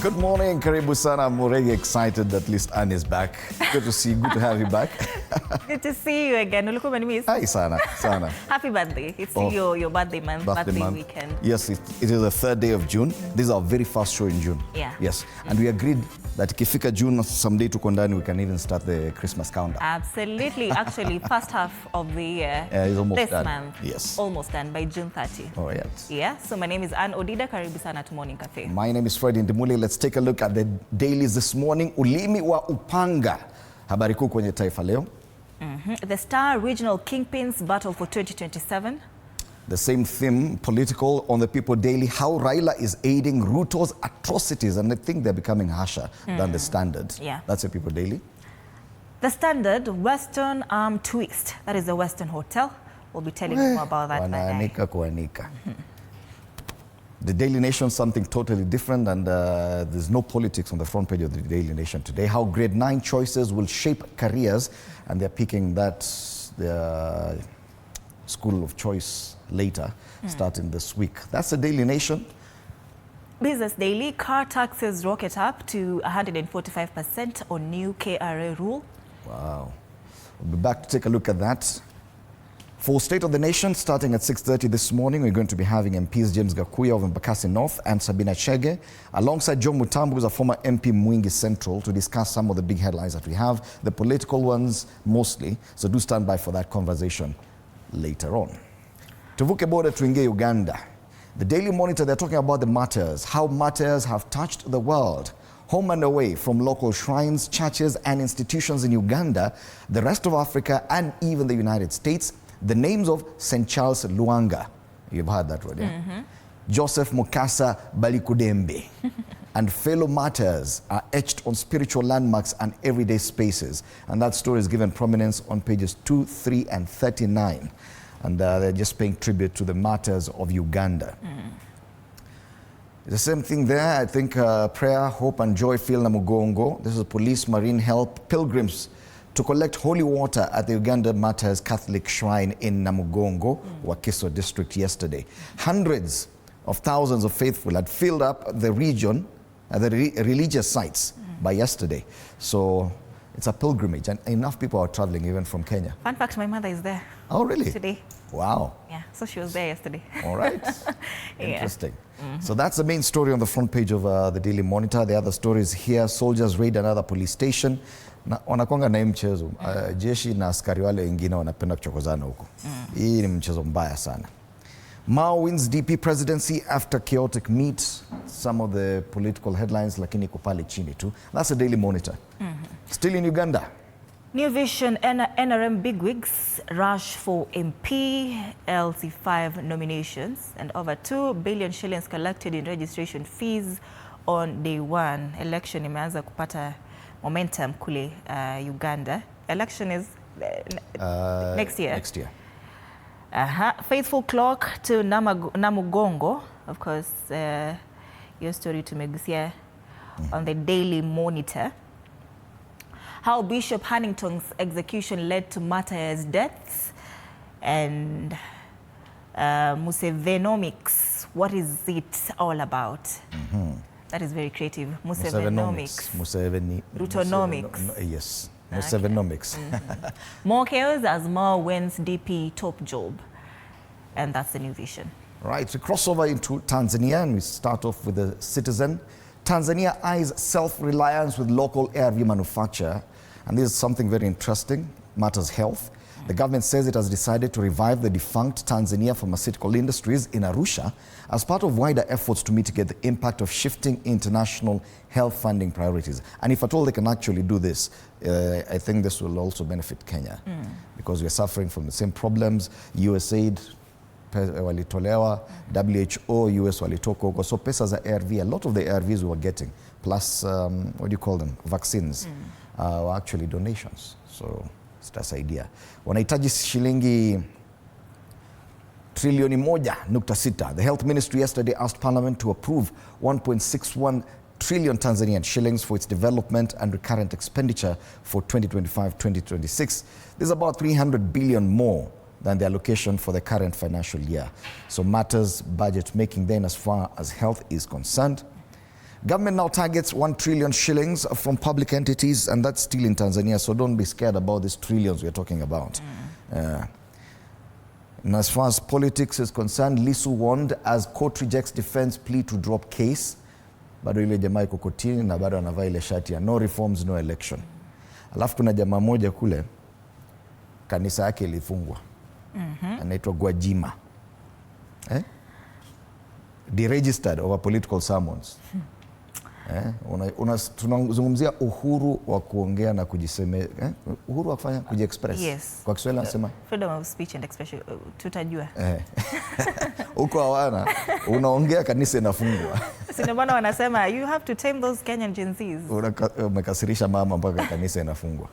Good morning, karibu sana. I'm already excited that at least Anne is back. Good to see you. Good to have you back. Good to see you again. Ulikuwa umeniss. Hi, sana. Happy birthday. It's your birthday month, birthday weekend. Yes, it is the 3rd day of June. This is our very first show in June. Yeah. Yes, and we agreed that ikifika June someday tuko ndani we can even start the Christmas countdown. Absolutely. Actually, first half of the year is almost this done. month. Yes. Almost done by June 30. All right. Yeah. So my name is Anne Odida. Karibu sana to Morning Cafe. My name is Fred Ndimuli. Let's take a look at the dailies this morning. Ulimi wa upanga. Habari kuu kwenye Taifa Leo. The Star Regional Kingpins Battle for 2027. The same theme, political, on the People Daily, how Raila is aiding Ruto's atrocities, and I think they're becoming harsher than the Standard. Yeah. That's the People Daily. The Standard, Western Twist. That is the Western Hotel. We'll be telling you more about that. Wanaanika kuanika. The Daily Nation, something totally different, and there's no politics on the front page of the Daily Nation today. How grade 9 choices will shape careers, and they're picking that their school of choice later, starting this week. That's the Daily Nation. Business Daily, car taxes rocket up to 145% on new KRA rule. Wow. We'll be back to take a look at that. For State of the Nation, starting at 6:30 this morning, we're going to be having MPs James Gakuya of Embakasi North and Sabina Chege, alongside John Mutambu, who's a former MP Mwingi Central, to discuss some of the big headlines that we have, the political ones mostly. So do stand by for that conversation later on. Tuvuke border tuingie Uganda. The Daily Monitor, they're talking about the martyrs, how martyrs have touched the world. Home and away from local shrines, churches and institutions in Uganda, the rest of Africa and even the United States. The names of St. Charles Luanga, you've heard that word, yeah? Joseph Mukasa Balikudembe, and fellow martyrs are etched on spiritual landmarks and everyday spaces. And that story is given prominence on pages 2, 3, and 39. And they're just paying tribute to the martyrs of Uganda. The same thing there, I think prayer, hope, and joy fill Namugongo. This is police, marine help, pilgrims to collect holy water at the Uganda Martyrs Catholic Shrine in Namugongo, Wakiso district yesterday. Hundreds of thousands of faithful had filled up the region, the religious sites by yesterday. So it's a pilgrimage, and enough people are traveling even from Kenya. Fun fact, my mother is there. Oh, really? Today. Wow. Yeah, so she was there yesterday. All right. Yeah. Interesting. So that's the main story on the front page of the Daily Monitor. The other stories here, soldiers raid another police station. Wanakwanga na mchezo. Jeshi na askari wale wengine wanapenda kuchokozana huko. Hii ni mchezo mbaya sana. Mao wins DP presidency after chaotic meet. Some of the political headlines lakini iko pale chini tu. That's the Daily Monitor. Still in Uganda. New Vision NRM bigwigs rush for MP LC5 nominations, and over 2 billion shillings collected in registration fees on day one. Election imeanza kupata momentum kule Uganda. Election is next year. Next year. Faithful clock to Namugongo. Of course, your story tumegusia on the Daily Monitor. How Bishop Hannington's execution led to martyrs' deaths, and Musevenomics. What is it all about? That is very creative. Musevenomics. Rutonomics. Yes. Musevenomics. More chaos as Mao wins DP top job. And that's the New Vision. Right, we cross over into Tanzania and we start off with the Citizen. Tanzania eyes self-reliance with local ARV manufacture. And this is something very interesting, matters health. The government says it has decided to revive the defunct Tanzania pharmaceutical industries in Arusha as part of wider efforts to mitigate the impact of shifting international health funding priorities. And if at all they can actually do this, I think this will also benefit Kenya because we're suffering from the same problems. USAID walitolewa, WHO, US walitoka huko. So pesa za ARV, a lot of the ARVs we were getting, plus, what do you call them, vaccines, were actually donations. So that's idea. Wanahitaji shilingi trilioni 1.6. The Health Ministry yesterday asked Parliament to approve 1.61 trillion Tanzanian shillings for its development and recurrent expenditure for 2025-2026. This is about 300 billion more than the allocation for the current financial year. So matters budget making then as far as health is concerned. Government now targets 1 trillion shillings from public entities, and that's still in Tanzania, so don't be scared about these trillions we're talking about. And as far as politics is concerned, Lissu warned as court rejects defense plea to drop case. Bado ile jamaa iko kotini na bado anavaa ile shati ya no reforms, no election. Alafu kuna jamaa moja kule kanisa yake ilifungwa. Anaitwa Gwajima. Deregistered over political sermons. Tunazungumzia uhuru wa kuongea na kujiseme, uhuru wa kufanya kujiexpress. Yes. Kwa Kiswahili anasema freedom of speech and expression, tutajua. Huko hawana, unaongea kanisa inafungwa. Si ndio maana wanasema you have to tame those Kenyan Gen Zs. Umekasirisha mama mpaka kanisa inafungwa.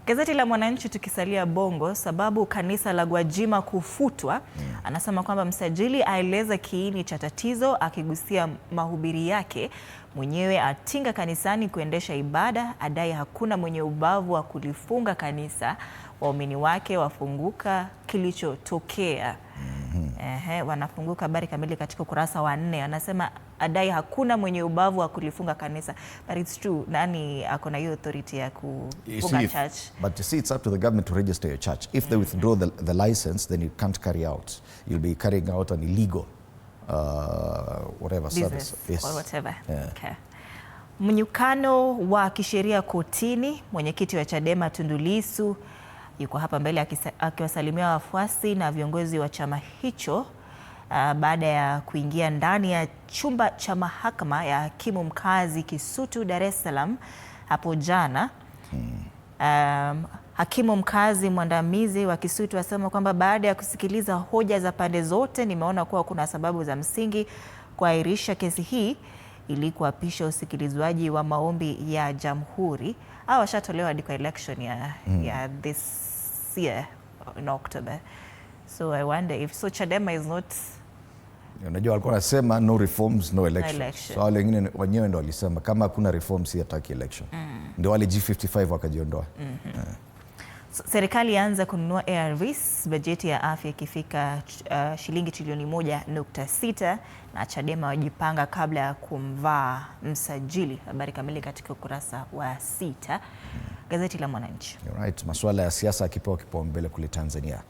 Gazeti la Mwananchi tukisalia Bongo, sababu kanisa la Gwajima kufutwa, anasema kwamba msajili aeleza kiini cha tatizo, akigusia mahubiri yake mwenyewe atinga kanisani kuendesha ibada, adai hakuna mwenye ubavu wa kulifunga kanisa, waumini wake wafunguka kilichotokea. Wanafunguka. Habari kamili katika ukurasa wa 4. Anasema adai hakuna mwenye ubavu wa kulifunga kanisa, but it's true. Nani akona hiyo authority ya kufunga church? But you see, it's up to the government to register your church. If they withdraw the license, then you can't carry out. You'll be carrying out an illegal whatever business service. Yes. Or whatever. Yeah. Okay. Mnyukano wa kisheria kotini, mwenyekiti wa Chadema Tundu Lissu yuko hapa mbele akiwasalimia wafuasi na viongozi wa chama hicho baada ya kuingia ndani ya chumba cha mahakama ya hakimu mkazi Kisutu, Dar es Salaam hapo jana. Hakimu mkazi mwandamizi wa Kisutu asema kwamba baada ya kusikiliza hoja za pande zote, nimeona kuwa kuna sababu za msingi kuahirisha kesi hii ili kuapisha usikilizwaji wa maombi ya jamhuri. Washatolewa hadi kwa election ya this year in October. So I wonder if Chadema is not. Unajua walikuwa wanasema no reforms, no election. So wale wengine wenyewe ndio walisema kama hakuna reforms hataki election. Ndio wale G55 wakajiondoa. Serikali yaanza kununua ARVs, bajeti ya afya ikifika shilingi trilioni 1.6, na Chadema wajipanga kabla ya kumvaa msajili. Habari kamili katika ukurasa wa 6. Gazeti la Mwananchi. Right, masuala ya siasa yakipewa kipaumbele kule Tanzania.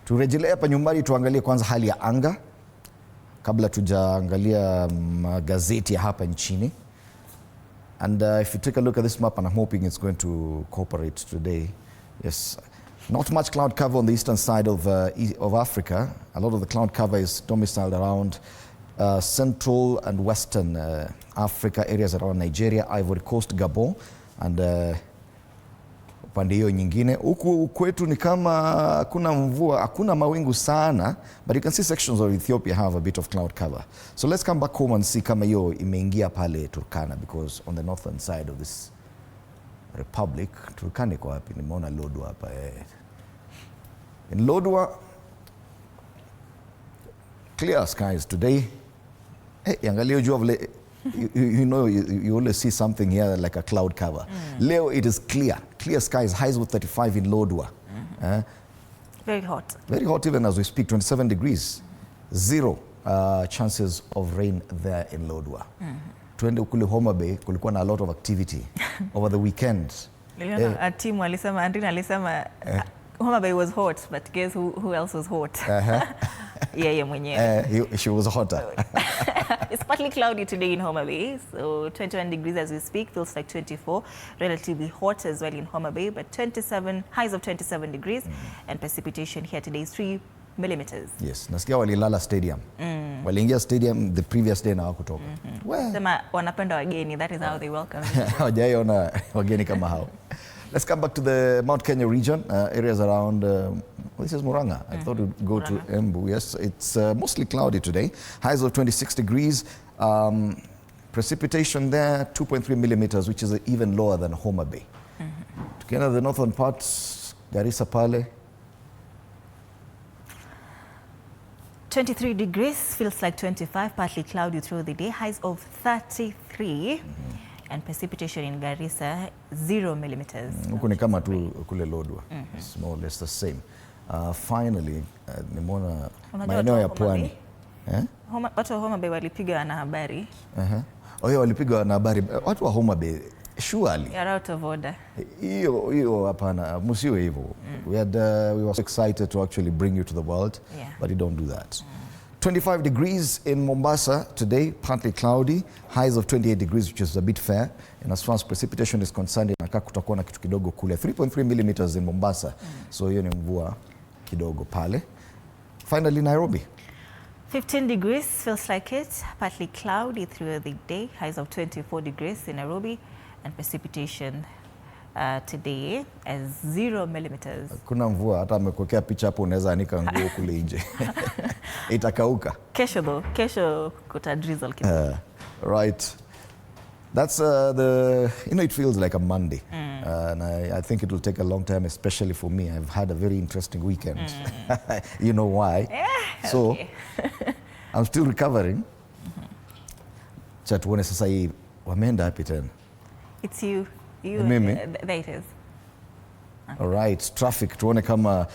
Turejelee hapa nyumbani tuangalie kwanza hali ya anga kabla tujaangalia magazeti ya hapa nchini. And if you take a look at this map, and I'm hoping it's going to cooperate today. Yes, not much cloud cover on the eastern side of Africa. A lot of the cloud cover is domiciled around central and western Africa, areas around Nigeria, Ivory Coast, Gabon, and upande hiyo nyingine. Huku kwetu ni kama hakuna mvua, hakuna mawingu sana, but you can see sections of Ethiopia have a bit of cloud cover. So let's come back home and see kama hiyo imeingia pale Turkana, because on the northern side of this Republic, Turkana iko wapi? Nimeona Lodwar hapa. In Lodwar, clear skies today. Angalia jua vile, you know, you always see something here like a cloud cover. Leo it is clear skies, highs with 35 in Lodwar. Very hot. Very hot even as we speak, 27 degrees. Zero chances of rain there in Lodwar. Tuende kule Homa Bay, kulikuwa na a lot of activity over the weekend. Timu alisema, Andrina alisema Homa Bay was hot, but guess who else was hot? Yeye mwenyewe. She was hotter. It's partly cloudy today in Homa Bay, so 21 degrees as we speak, feels like 24. Relatively hot as well in Homa Bay, but 27, highs of 27 degrees, and precipitation here today is 3 millimeters. Yes, nasikia walilala stadium. Waliingia stadium the previous day na hawakutoka. Sema wanapenda wageni, that is how they welcome. Hawajaiona wageni kama hao. Let's come back to the Mount Kenya region, areas around, this is Murang'a. I thought we'd go to Embu. Yes, it's mostly cloudy today. Highs of 26 degrees. Precipitation there, 2.3 millimeters, which is even lower than Homa Bay. Tukienda the northern parts, Garissa pale. 23 degrees, feels like 25, partly cloudy through the day. Highs of 33. And precipitation in Garissa 0 millimeters. Huko ni kama tu kule Lodwar. It's more or less the same. Finally, nimeona maeneo ya pwani. Watu wa Homa Bay walipiga na habari Hiyo walipigwa na habari watu wa Homa Bay. Surely. You're out of order. Hiyo hapana, msiwe hivyo. We were so excited to actually bring you to the world, but you don't do that. 25 degrees in Mombasa today, partly cloudy, highs of 28 degrees, which is a bit fair. And as far as precipitation is concerned, inakaa kutakuwa na kitu kidogo kule, 3.3 millimeters in Mombasa. So hiyo ni mvua kidogo pale. Finally, Nairobi. 15 degrees, feels like it, partly cloudy through the day, highs of 24 degrees in Nairobi, and precipitation today as 0 millimeters. Kuna mvua, hata amekuwekea picha hapo, unaweza anika nguo kule nje. Itakauka. Kesho kuta drizzle kidogo. Right. That's it feels like a Monday. And I think it will take a long time, especially for me. I've had a very interesting weekend. You know why? Yeah, so, okay. I'm still recovering. Tuone sasa hii wameenda hapi tena. It's you. Mimi? There it is. All right, traffic. Tuone kama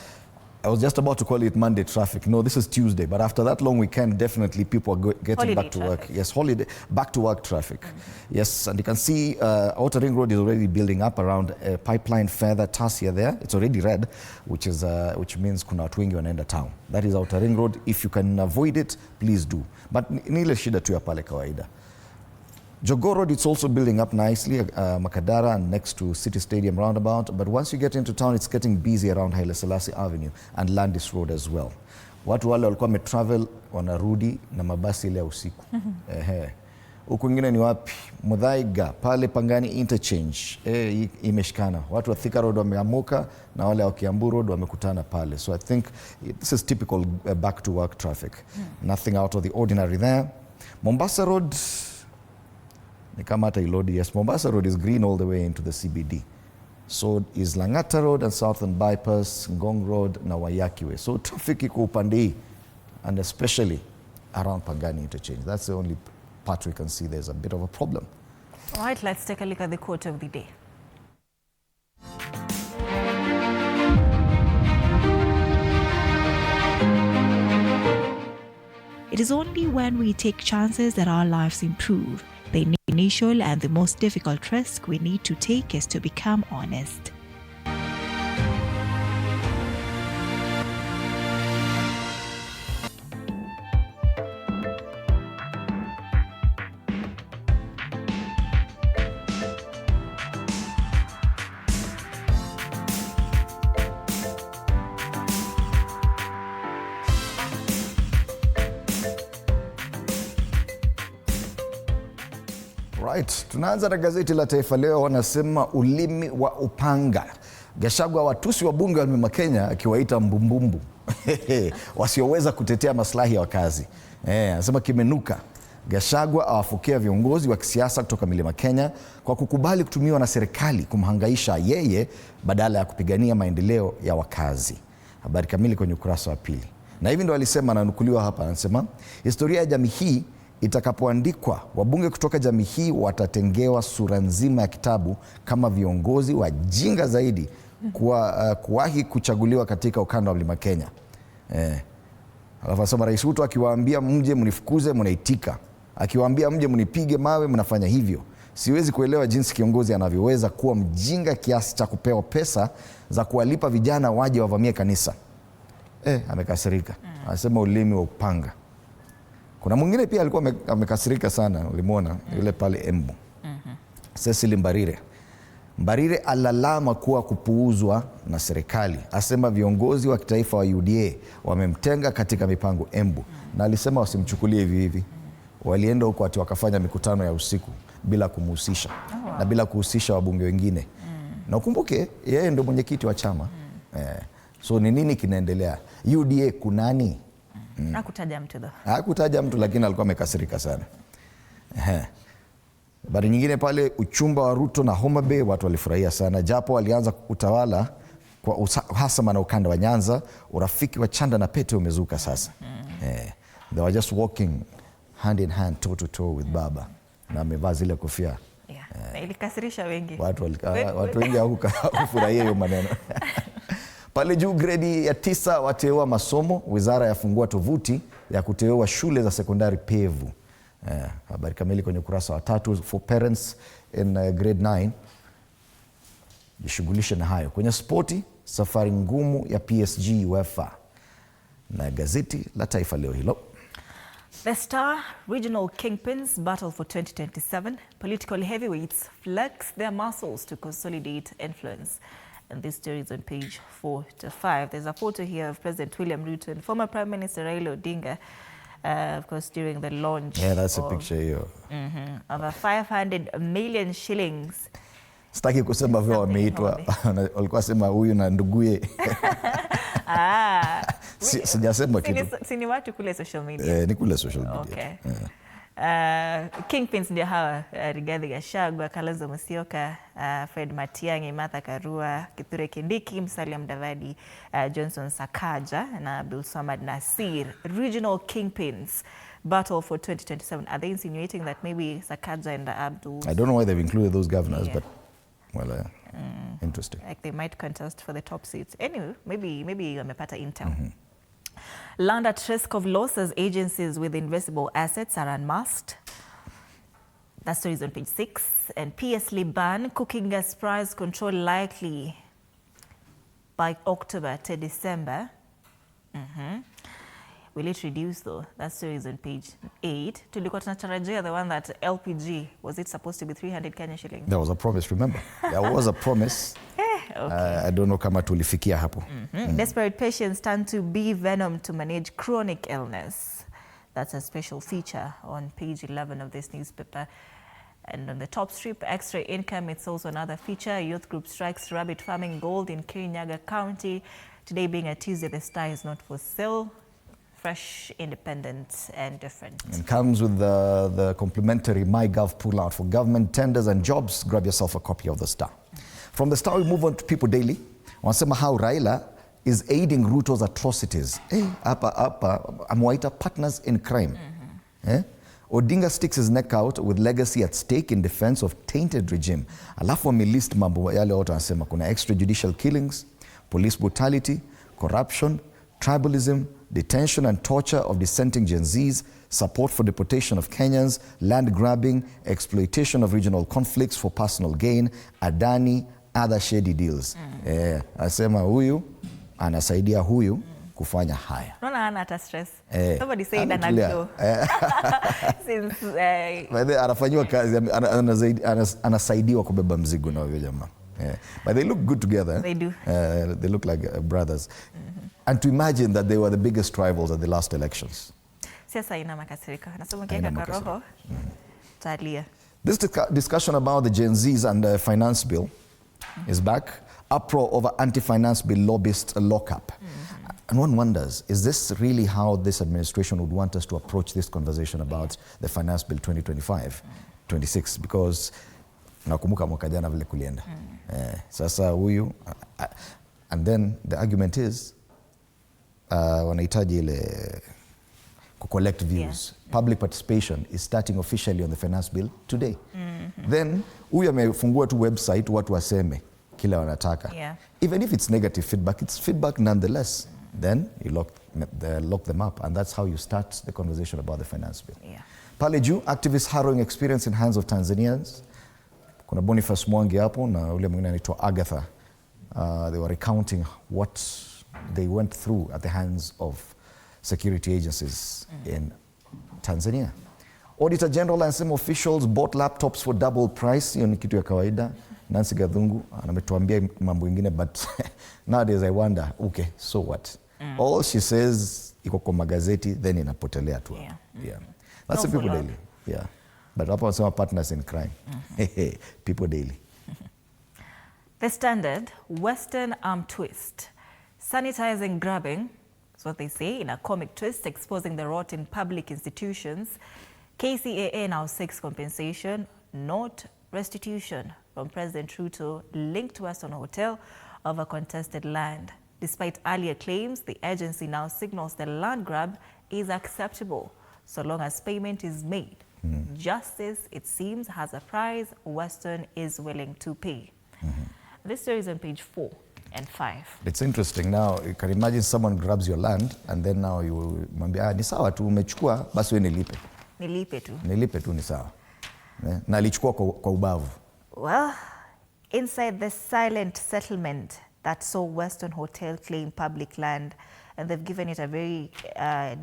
I was just about to call it Monday traffic. No, this is Tuesday. But after that long weekend, definitely people are getting holiday back to traffic. work. Yes, holiday, back to work traffic. Yes, and you can see Outer Ring Road is already building up around Pipeline further Tasia there. It's already red, which means kuna watu wengi wanaenda town. That is Outer Ring Road. If you can avoid it, please do. But ni ile shida tu ya pale kawaida. Jogoo Road, it's also building up nicely, Makadara and next to City Stadium roundabout. But once you get into town, it's getting busy around Haile Selassie Avenue and Landis Road as well. Watu wale walikuwa wametravel wanarudi na mabasi ile ya usiku. Huku ingine ni wapi? Muthaiga, pale Pangani Interchange. Imeshikana. Watu wa Thika Road wameamuka na wale wa Kiambu Road wamekutana pale. So I think this is typical back to work traffic. Nothing out of the ordinary there. Mombasa Road, yes, Mombasa Road is green all the way into the CBD. So is Langata Road and Southern Bypass, Ngong Road na Waiyaki Way. So traffic iko upande hii, and especially around Pangani Interchange. That's the only part we can see there's a bit of a problem. All right, let's take a look at the quote of the day. It is only when we take chances that our lives improve. The initial and the most difficult risk we need to take is to become honest. Right, tunaanza na gazeti la Taifa Leo, wanasema ulimi wa upanga. Gachagua watusi wa bunge wa Mlima Kenya akiwaita mbumbumbu wasioweza kutetea maslahi ya wakazi. Anasema kimenuka. Gachagua awafukia viongozi wa kisiasa kutoka Mlima Kenya kwa kukubali kutumiwa na serikali kumhangaisha yeye badala ya kupigania maendeleo ya wakazi. Habari kamili kwenye ukurasa wa pili. Na hivi ndo alisema, nanukuliwa hapa, anasema historia ya jamii hii itakapoandikwa, wabunge kutoka jamii hii watatengewa sura nzima ya kitabu kama viongozi wajinga zaidi kuwahi kuchaguliwa katika ukanda wa Mlima Kenya. Alafu asema Rais Ruto akiwaambia mje mnifukuze mnaitika, akiwaambia mje mnipige mawe mnafanya hivyo. Siwezi kuelewa jinsi kiongozi anavyoweza kuwa mjinga kiasi cha kupewa pesa za kuwalipa vijana waje wavamie kanisa. Amekasirika. Anasema ulimi wa upanga. Kuna mwingine pia alikuwa amekasirika sana, ulimuona yule pale Embu. Cecily Mbarire alalama kuwa kupuuzwa na serikali. Asema viongozi wa kitaifa wa UDA wamemtenga katika mipango Embu. Na alisema wasimchukulie hivi hivi. Walienda huko ati wakafanya mikutano ya usiku bila kumhusisha. Na bila kuhusisha wabunge wengine. Na ukumbuke yeye ndio mwenyekiti wa chama. So ni nini kinaendelea? UDA kunani? Hakutaja mtu though. Hakutaja mtu, lakini alikuwa amekasirika sana. Habari nyingine pale, uchumba wa Ruto na Homa Bay watu walifurahia sana, japo walianza utawala kwa uhasama na ukanda wa Nyanza. Urafiki wa chanda na pete umezuka sasa. They were just walking hand in hand, toe to toe with Baba, na amevaa zile kofia. Ilikasirisha wengi. Watu wengi hawakufurahia hiyo maneno. Pale juu, gredi ya 9 wateua masomo. Wizara yafungua tovuti ya kuteua shule za sekondari pevu. Habari kamili kwenye ukurasa wa 3. For parents in grade 9, jishughulishe na hayo. Kwenye spoti, safari ngumu ya PSG UEFA, na gazeti la Taifa leo hilo. The Star, regional kingpins battle for 2027. Political heavyweights flex their muscles to consolidate influence. And this story is on page 4 to 5. There's a photo here of President William Ruto and former Prime Minister Raila Odinga, of course, during the launch. Yeah, that's a picture here. Of a 500 million shillings. Sitaki kusema vile wameitwa. Walikuwa sema huyu na nduguye. Sijasema kitu. Si ni watu kule social media. Ni kule social media. Okay. Kingpins ndio hawa, Rigathi Gachagua, Kalonzo Musyoka, Fred Matiang'i, Martha Karua, Kithure Kindiki, Musalia Mudavadi, Johnson Sakaja na Abdul Samad Nasir. Regional kingpins battle for 2027. Are they insinuating that maybe Sakaja and Abdul... I don't know why they've included those governors, but well, interesting. Like they might contest for the top seats. Anyway, maybe wamepata intel. Land at risk of losses, agencies with investable assets are unmasked. That story is on page 6. And PSL ban cooking gas price control likely by October to December. Will it reduce though? That story is on page 8. Tulikuwa tunatarajia the one that LPG, was it supposed to be 300 Kenya shillings? There was a promise, remember? There was a promise. Okay. I don't know kama tulifikia hapo. Desperate patients turn to bee venom to manage chronic illness. That's a special feature on page 11 of this newspaper. And on the top strip, extra income, it's also another feature. Youth group strikes rabbit farming gold in Kirinyaga County. Today being a Tuesday, the star is not for sale. Fresh, independent, and different. It comes with the complimentary MyGov pull-out for government tenders and jobs. Grab yourself a copy of the Star. From the Star, we move on to People Daily. Wanasema how Raila is aiding Ruto's atrocities. Hapa amewaita partners in crime. Odinga sticks his neck out with legacy at stake in defense of tainted regime. Alafu amelist mambo yale wote wanasema kuna extrajudicial killings, police brutality, corruption, tribalism, detention and torture of dissenting Gen Zs, support for deportation of Kenyans, land grabbing, exploitation of regional conflicts for personal gain, Adani, other shady deals. Asema huyu anasaidia huyu kufanya haya. Naona hana hata stress. Somebody say that anajua. Since anafanywa kazi, anasaidiwa kubeba mzigo na huyo jamaa. But they look good together. They do. They look like brothers. And to imagine that they were the biggest rivals at the last elections. Siasa ina makasirika. Nasema kieka kwa roho. Talia. This discussion about the Gen Zs and the finance bill is back. Uproar over anti-finance bill lobbyist lockup. And one wonders, is this really how this administration would want us to approach this conversation about the finance bill 2025-26? Because nakumbuka mwaka jana vile kulienda. Sasa huyu, and then the argument is, wanahitaji ile collect views. Public participation is starting officially on the finance bill today. Then huyu amefungua tu website watu waseme kile wanataka. Even if it's negative feedback, it's feedback nonetheless. Then you lock them up, and that's how you start the conversation about the finance bill. Pale juu, activist harrowing experience in hands of Tanzanians. Kuna Boniface Mwangi hapo na ule mwingine anaitwa Agatha. They were recounting what they went through at the hands of security agencies in Tanzania. Auditor General and some officials bought laptops for double price. Hiyo ni kitu ya kawaida. Nancy Gathungu ametuambia mambo ingine, but nowadays I wonder, okay, so what? All she says iko kwa magazeti, then inapotelea tu. That's the People Daily. But hapa wanasema partners in crime. People Daily. The Standard, Western arm twist. Sanitizing grabbing, is what they say, in a comic twist, exposing the rot in public institutions. KCAA now seeks compensation, not restitution, from President Ruto, linked to Western Hotel over contested land. Despite earlier claims, the agency now signals the land grab is acceptable, so long as payment is made. Justice, it seems, has a price Western is willing to pay. This story is on page 4 and 5. It's interesting. Now, you can imagine someone grabs your land and then now you mwambia, ni sawa tu umechukua, basi wewe nilipe. Nilipe tu ni sawa. Na alichukua kwa ubavu. Well, inside the silent settlement that saw Western Hotel claim public land, and they've given it a very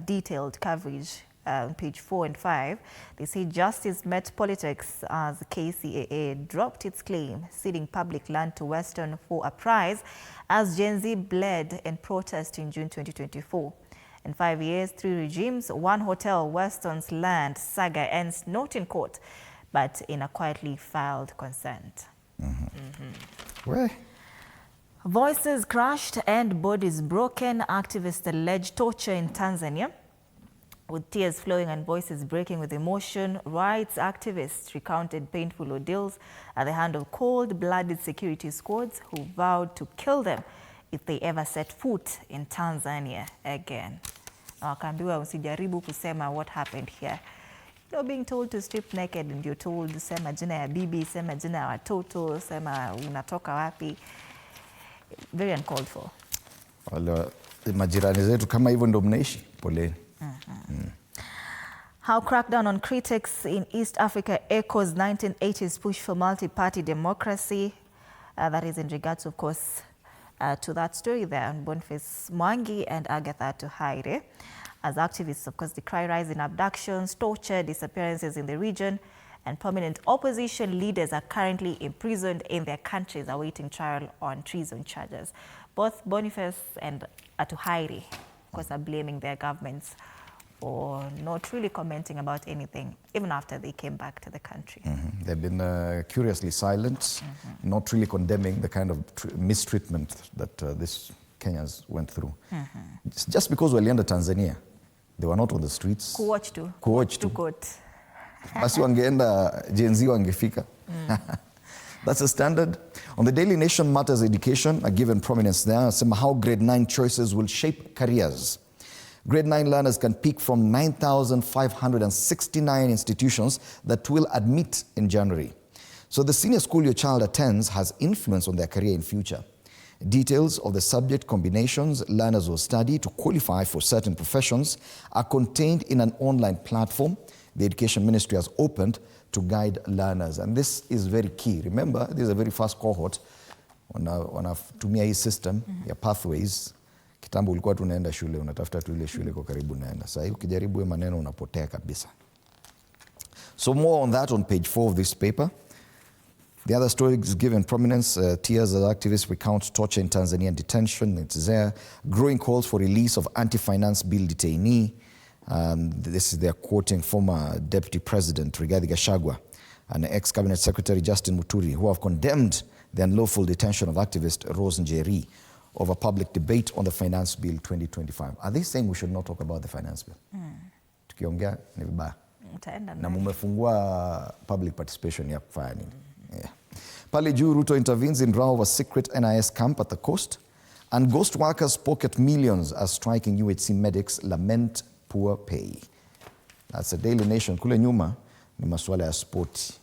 detailed coverage on page 4 and 5. They say justice met politics as KCAA dropped its claim, ceding public land to Western for a prize as Gen Z bled in protest in June 2024. In 5 years, 3 regimes, one hotel, Western's land saga ends not in court, but in a quietly filed consent. Where? Voices crushed and bodies broken. Activists allege torture in Tanzania. With tears flowing and voices breaking with emotion, rights activists recounted painful ordeals at the hand of cold-blooded security squads who vowed to kill them if they ever set foot in Tanzania again. Wakaambiwa usijaribu kusema what happened here. You're being told to strip naked and you're told sema jina ya bibi, sema jina ya watoto, sema unatoka wapi. Very uncalled for. Wale majirani zetu kama hivyo ndo mnaishi, poleni. How crackdown on critics in East Africa echoes 1980s push for multi-party democracy. That is in regards, of course, to that story there on Boniface Mwangi and Agatha Tuhaire. As activists, of course, decry rising abductions, torture, disappearances in the region, and prominent opposition leaders are currently imprisoned in their countries awaiting trial on treason charges. Both Boniface and Atuhaire, of course, are blaming their governments for not really commenting about anything, even after they came back to the country. They've been curiously silent, not really condemning the kind of mistreatment that these Kenyans went through. Just because walienda Tanzania, they were not on the streets. Kuwatch tu. Kuwatch tu. Court. Basi wangeenda Gen Z wangefika. That's a standard. On the Daily Nation Matters Education, a given prominence there, how grade 9 choices will shape careers. Grade 9 learners can pick from 9,569 institutions that will admit in January. So the senior school your child attends has influence on their career in future. Details of the subject combinations learners will study to qualify for certain professions are contained in an online platform the Education Ministry has opened to guide learners. And this is very key. Remember, this is a very fast cohort. Wanatumia hii system ya pathways. Kitambo ulikuwa tunaenda shule, unatafuta tu ile shule kwa karibu naenda. Sasa ukijaribu hiyo maneno unapotea kabisa. So more on that on page 4 of this paper. The other story is given prominence. Tears as activists recount torture in Tanzanian detention. It's there. Growing calls for release of anti-finance bill detainee. This is they're quoting former Deputy President Rigathi Gachagua and ex-Cabinet Secretary Justin Muturi, who have condemned the unlawful detention of activist Rose Njeri over public debate on the Finance Bill 2025. Are they saying we should not talk about the Finance Bill? Tukiongea ni vibaya. Na mumefungua public participation ya kufanya nini? Yeah. Pale juu, Ruto intervenes in row of a secret NIS camp at the coast, and ghost workers pocket millions as striking UHC medics lament poor pay. That's a Daily Nation. Kule nyuma ni masuala ya spoti.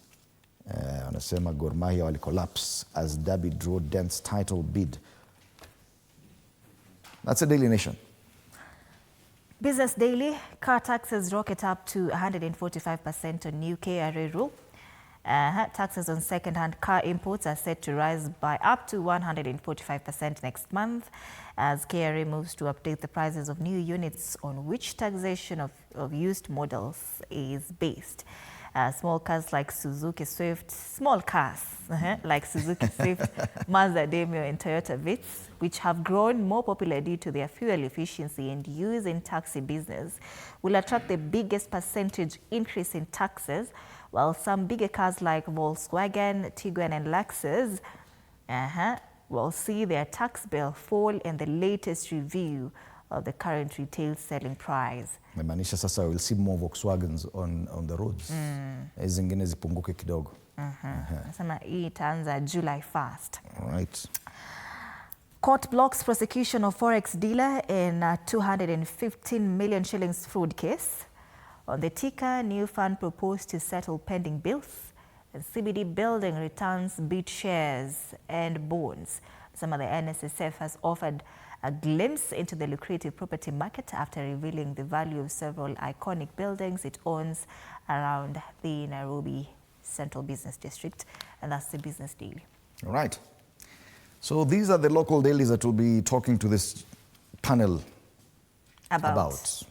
Wanasema Gor Mahia wali collapse as Derby draw dense title bid. That's a Daily Nation. Business Daily, car taxes rocket up to 145% on new KRA rule. Taxes on second-hand car imports are set to rise by up to 145% next month as KRA moves to update the prices of new units on which taxation of used models is based. Small cars like Suzuki Swift, Mazda Demio and Toyota Vitz, which have grown more popular due to their fuel efficiency and use in taxi business, will attract the biggest percentage increase in taxes, while some bigger cars like Volkswagen, Tiguan and Lexus will see their tax bill fall in the latest review of the current retail selling price. Maanisha sasa we'll see more Volkswagens on the roads. Zingine zipunguke kidogo. Nasema hii itaanza July 1st. All right. Court blocks prosecution of forex dealer in a 215 million shillings fraud case. On the ticker, new fund proposed to settle pending bills. And CBD building returns beat shares and bonds. Some of the NSSF has offered a glimpse into the lucrative property market after revealing the value of several iconic buildings it owns around the Nairobi Central Business District. And that's the Business Daily. All right. So these are the local dailies that will be talking to this panel about.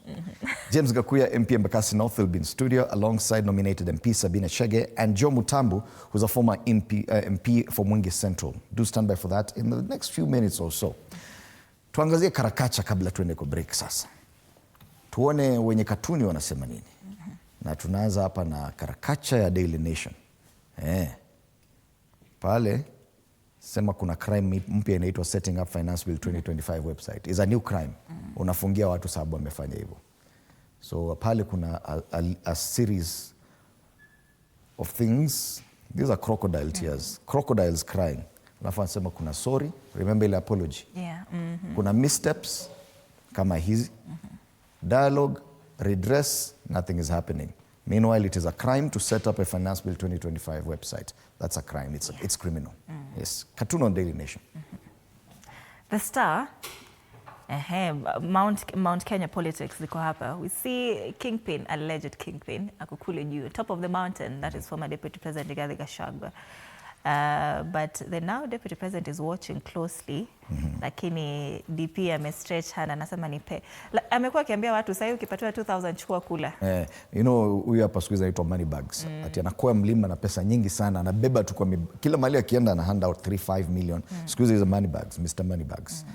James Gachagua, MP Embakasi North, will be in studio alongside nominated MP Sabina Chege and Joe Mutambu, who's a former MP for Mwingi Central. Do stand by for that in the next few minutes or so. Tuangazie karakacha kabla tuende kwa break sasa. Tuone wenye katuni wanasema nini. Na tunaanza hapa na karakacha ya Daily Nation. Pale sema kuna crime mpya inaitwa Setting Up Finance Bill 2025 website. Is a new crime. Unafungia watu sababu wamefanya hivyo. So pale kuna a series of things. These are crocodile tears. Crocodiles crying. Alafu anasema kuna sorry, remember ile apology. Yeah. Kuna missteps kama hizi. Dialogue, redress, nothing is happening. Meanwhile, it is a crime to set up a Finance Bill 2025 website. That's a crime. It's criminal. Yes. Cartoon on Daily Nation. The Star, Mount Kenya politics liko hapa. We see Kingpin, alleged Kingpin, ako kule juu, top of the mountain, that is former Deputy President Rigathi Gachagua. But the now Deputy President is watching closely. Lakini DP amestretch hand, anasema nipe. Amekuwa akiambia watu sasa ukipatiwa 2000 chukua kula. You know, huyu hapa siku hizi anaitwa money bags. Ati anakuwa mlima na pesa nyingi sana, anabeba tu kwa kila mahali akienda ana hand out 3-5 million. Siku hizi money bags, Mr. Money bags.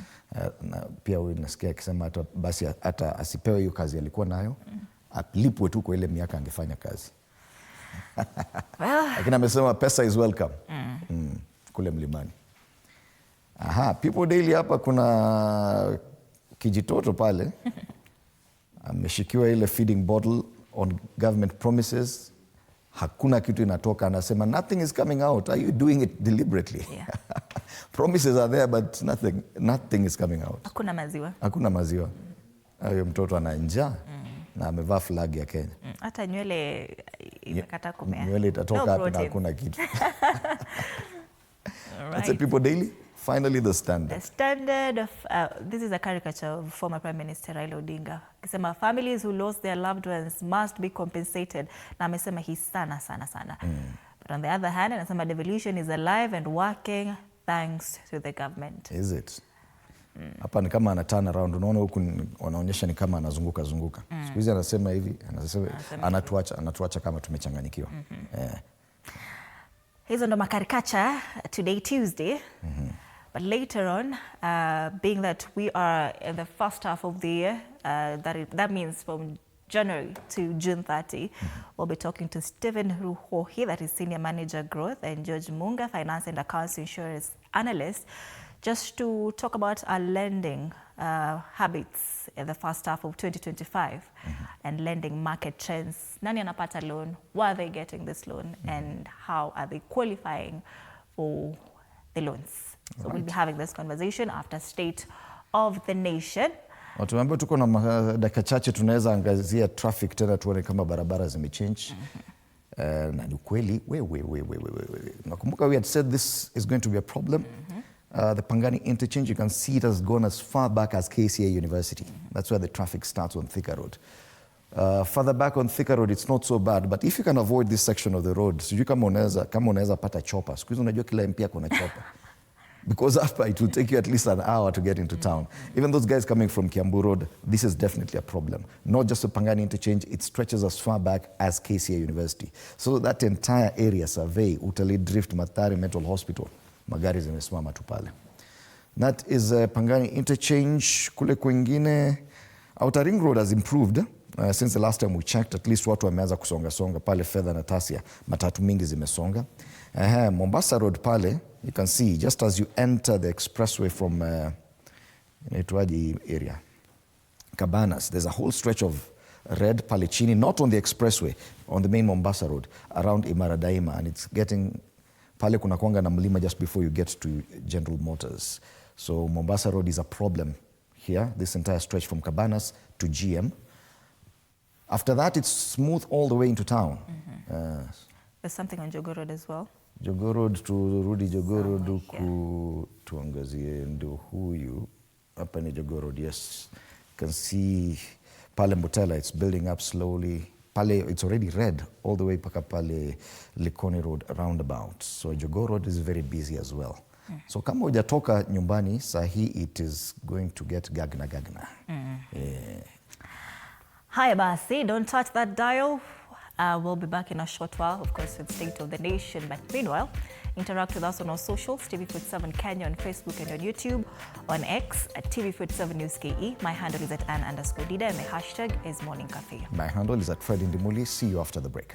Na pia huyu nasikia akisema hata basi hata asipewe hiyo kazi alikuwa nayo, alipwe tu kwa ile miaka angefanya kazi. Lakini amesema pesa is welcome. Kule mlimani. People Daily hapa kuna kijitoto pale. Ameshikiwa ile feeding bottle on government promises. Hakuna kitu inatoka, anasema nothing is coming out. Are you doing it deliberately? Yeah. Promises are there but nothing is coming out. Hakuna maziwa. Hakuna maziwa. Huyo mtoto ana njaa. Na amevaa flag ya Kenya. Hata nywele imekata kumea. Nywele itatoka hapa na hakuna kitu. That's it, People Daily. Finally, The Standard. The Standard of, this is a caricature of former Prime Minister Raila Odinga. Akisema families who lost their loved ones must be compensated. Na amesema hii sana. But on the other hand, anasema devolution is alive and working thanks to the government. Is it? Hapa ni kama ana turn around. Unaona huku wanaonyesha ni kama anazunguka. Siku hizi anasema hivi, anatuacha kama tumechanganyikiwa. Hizo ndo makarikacha today Tuesday. But later on, being that we are in the first half of the year, that means from January to June 30, we'll be talking to Stephen Ruhohi, that is Senior Manager Growth, and George Munga, Finance and Accounts Insurance Analyst, just to talk about our lending habits in the first half of 2025 and lending market trends. Nani anapata loan? Why are they getting this loan? And how are they qualifying for the loans? So we'll be having this conversation after State of the Nation. Tumeambiwa tuko na dakika chache, tunaweza angazia traffic tena tuone kama barabara zimechange. Na ni kweli, nakumbuka we had said this is going to be a problem. The Pangani interchange, you can see it has gone as far back as KCA University. That's where the traffic starts on Thika Road. Further back on Thika Road, it's not so bad, but if you can avoid this section of the road, sijui kama unaweza pata chopper. Siku hizi unajua kila MP kuna chopper. Because after it will take you at least an hour to get into town. Even those guys coming from Kiambu Road, this is definitely a problem. Not just the Pangani interchange, it stretches as far back as KCA University. So that entire area, Survey, Utalii Drift, Mathari Mental Hospital, magari zimesimama tu pale. That is Pangani interchange. Kule kwingine, Outer Ring Road has improved. Since the last time we checked, at least watu wameanza kusonga pale Fedha na Tasia. Matatu mingi zimesonga. Mombasa Road pale, you can see just as you enter the expressway from inaitwaje area, Cabanas, there's a whole stretch of red pale chini, not on the expressway, on the main Mombasa Road, around Imara Daima, and it's getting pale kuna kwanga na mlima just before you get to General Motors. So Mombasa Road is a problem here, this entire stretch from Cabanas to GM. After that, it's smooth all the way into town. There's something on Jogoo Road as well. Jogoo Road, turudi Jogoo Road huku tuangazie ndo huyu. Hapa ni Jogoo Road, yes. You can see pale Mbutela, it's building up slowly. Pale, it's already red all the way paka pale Likoni Road roundabout. So Jogoo Road is very busy as well. So kama hujatoka nyumbani, sahi it is going to get gagna. Hi, basi, don't touch that dial. We'll be back in a short while, of course, with State of the Nation. But meanwhile, interact with us on our socials, TV47 Kenya on Facebook and on YouTube, on X at TV47 News KE. My handle is at Ann_Dida and the hashtag is Morning Cafe. My handle is at Fred Indimuli. See you after the break.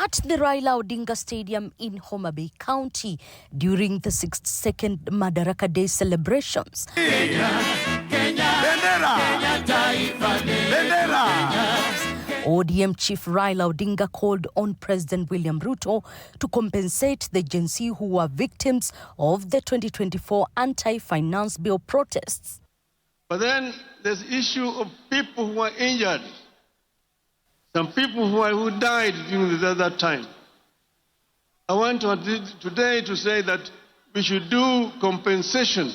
at the Raila Odinga Stadium in Homa Bay County during the 62nd Madaraka Day celebrations. ODM Chief Raila Odinga called on President William Ruto to compensate the Gen Z who were victims of the 2024 anti-finance bill protests. But then there's the issue of people who are injured. Some people who died during that time. I want today to say that we should do compensation.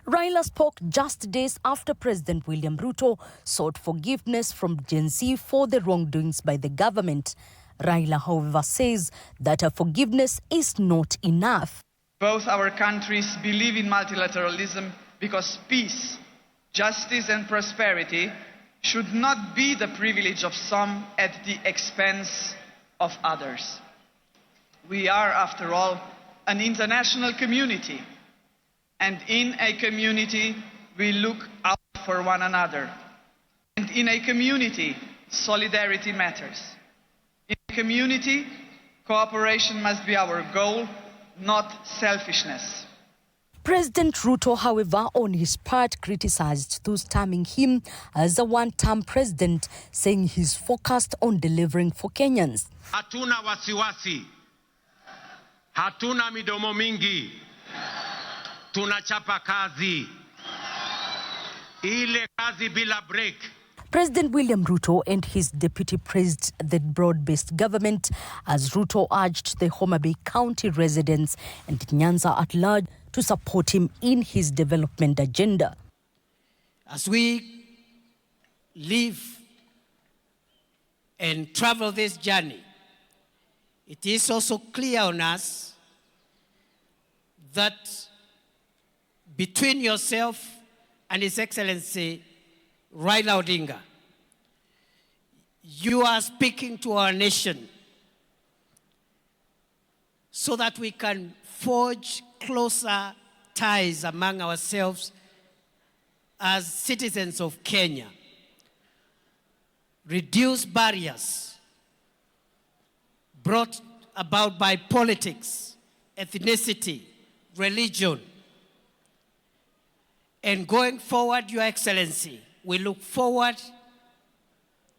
Raila spoke just days after President William Ruto sought forgiveness from Gen Z for the wrongdoings by the government. Raila, however, says that a forgiveness is not enough. Both our countries believe in multilateralism because peace, justice and prosperity should not be the privilege of some at the expense of others. We are, after all, an international community. And in a community, we look out for one another. And in a community, solidarity matters. In a community, cooperation must be our goal, not selfishness. President Ruto, however, on his part, criticized those terming him as a one-term president, saying he's focused on delivering for Kenyans. Hatuna wasiwasi, hatuna midomo mingi, tunachapa kazi, ile kazi bila break. President William Ruto and his deputy praised the broad-based government as Ruto urged the Homa Bay County residents and Nyanza at large to support him in his development agenda. As we live and travel this journey, it is also clear on us that between yourself and His Excellency Raila Odinga, you are speaking to our nation so that we can forge closer ties among ourselves as citizens of Kenya, reduce barriers brought about by politics, ethnicity, religion. And going forward, Your Excellency, we look forward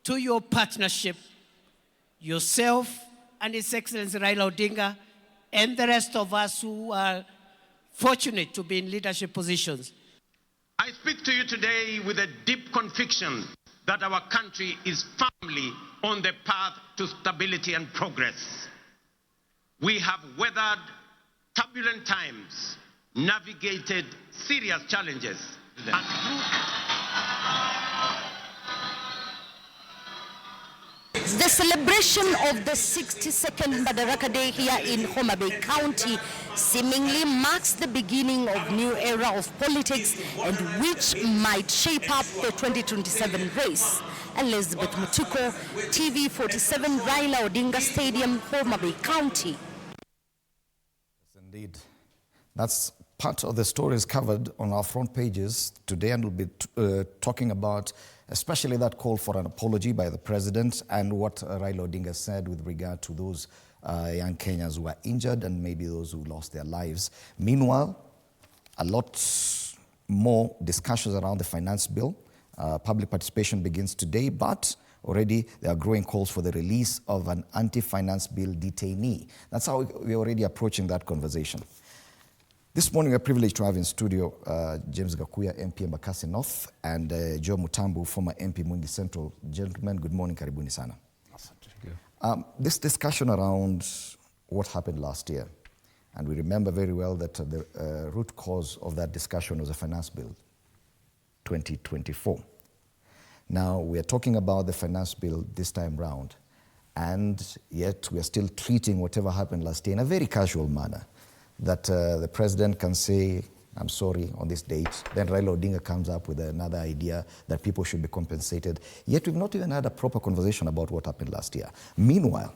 to your partnership, yourself and His Excellency Raila Odinga, and the rest of us who are fortunate to be in leadership positions. I speak to you today with a deep conviction that our country is firmly on the path to stability and progress. We have weathered turbulent times, navigated serious challenges, and The celebration of the 62nd Madaraka Day here in Homa Bay County seemingly marks the beginning of new era of politics and which might shape up the 2027 race. Elizabeth Mutuko, TV 47, Raila Odinga Stadium, Homa Bay County. Yes, indeed. That's part of the stories covered on our front pages today, and we'll be talking about especially that call for an apology by the president and what Raila Odinga said with regard to those young Kenyans who were injured and maybe those who lost their lives. Meanwhile, a lot more discussions around the finance bill. Public participation begins today, but already there are growing calls for the release of an anti-finance bill detainee. That's how we're already approaching that conversation. This morning, we're privileged to have in studio James Gachagua, MP Embakasi North, and Joe Mutambu, former MP Mwingi Central. Gentlemen, good morning, karibuni sana. This discussion around what happened last year, and we remember very well that the root cause of that discussion was a finance bill, 2024. Now, we are talking about the finance bill this time round, and yet we are still treating whatever happened last year in a very casual manner. That the president can say, I'm sorry, on this date. Then Raila Odinga comes up with another idea that people should be compensated. Yet we've not even had a proper conversation about what happened last year. Meanwhile,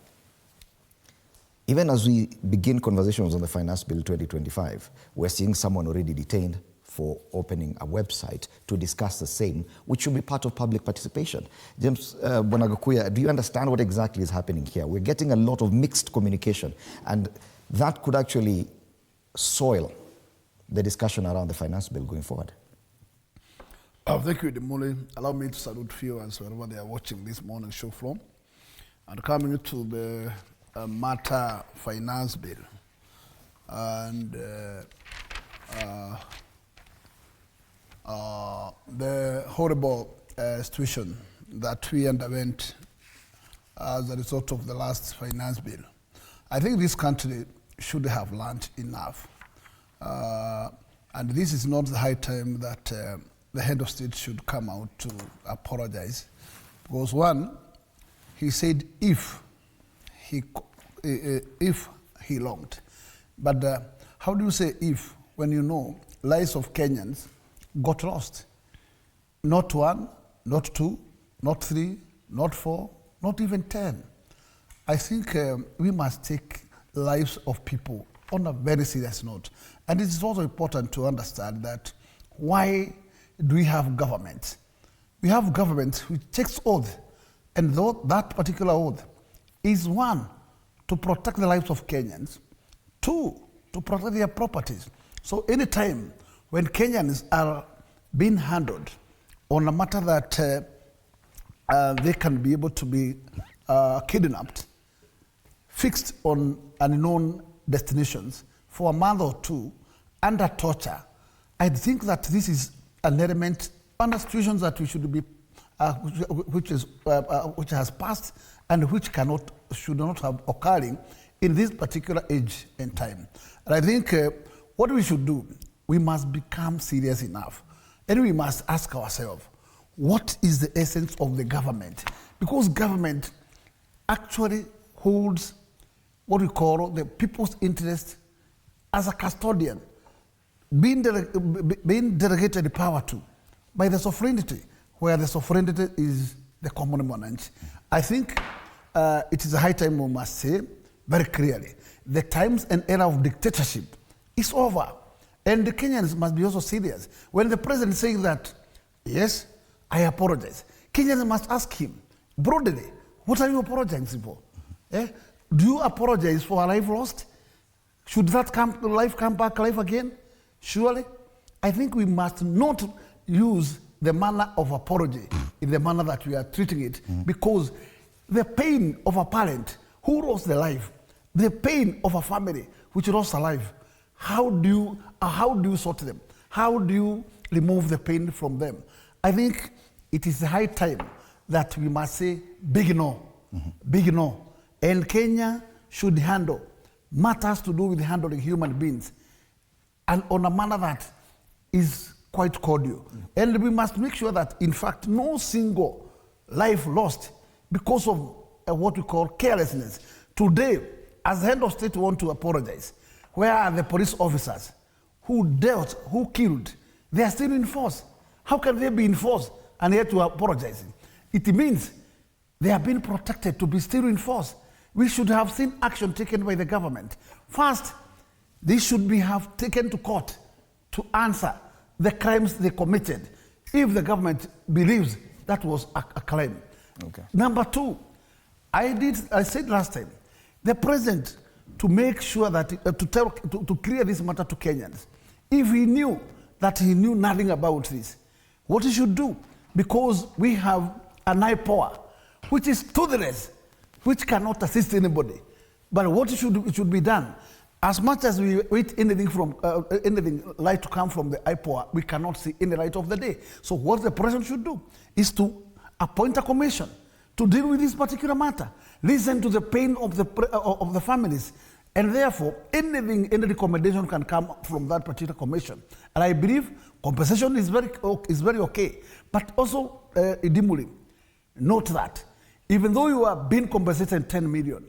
even as we begin conversations on the finance bill 2025, we're seeing someone already detained for opening a website to discuss the same, which should be part of public participation. James Bonagakuya, do you understand what exactly is happening here? We're getting a lot of mixed communication, and that could actually soil the discussion around the finance bill going forward. Thank you, Demole. Allow me to salute viewers wherever they are watching this morning show from. And coming to the matter finance bill and the horrible situation that we underwent as a result of the last finance bill. I think this country should have learned enough. And this is not the high time that the head of state should come out to apologize. Because one, he said if he longed. But how do you say if when you know lives of Kenyans got lost? Not one, not two, not three, not four, not even 10. I think we must take lives of people on a very serious note. And it is also important to understand that why do we have government? We have government which takes oath, and that particular oath is one, to protect the lives of Kenyans, two, to protect their properties. So anytime when Kenyans are being handled on a matter that they can be able to be kidnapped, fixed on unknown destinations for a month or two under torture, I think that this is an element under situations that we should be, which has passed and which should not have occurring in this particular age and time. And I think what we should do, we must become serious enough, and we must ask ourselves, what is the essence of the government? Because government actually holds what we call the people's interest as a custodian, being delegated the power to by the sovereignty, where the sovereignty is the common man. I think it is a high time we must say very clearly, the times and era of dictatorship is over. And the Kenyans must be also serious. When the president is saying that, yes, I apologize, Kenyans must ask him broadly, what are you apologizing for? Do you apologize for a life lost? Should that life come back alive again? Surely, I think we must not use the manner of apology in the manner that we are treating it, because the pain of a parent who lost their life, the pain of a family which lost a life, how do you sort them? How do you remove the pain from them? I think it is high time that we must say big no, big no. And Kenya should handle matters to do with handling human beings and on a manner that is quite cordial. And we must make sure that, in fact, no single life lost because of what we call carelessness. Today, as the head of state want to apologize, where are the police officers who dealt, who killed? They are still in force. How can they be in force and yet to apologize? It means they are being protected to be still in force. We should have seen action taken by the government. First, they should have taken to court to answer the crimes they committed, if the government believes that was a crime. Okay. Number two, I said last time, the president, to make sure that, to clear this matter to Kenyans, if he knew that he knew nothing about this, what he should do, because we have an IPOA, which is toothless, which cannot assist anybody. But what should be done, as much as we wait anything light to come from the IPOA, we cannot see any light of the day. So what the president should do is to appoint a commission to deal with this particular matter, listen to the pain of the families, and therefore any recommendation can come from that particular commission. And I believe compensation is very okay, but also Idimuli, note that even though you are being compensated 10 million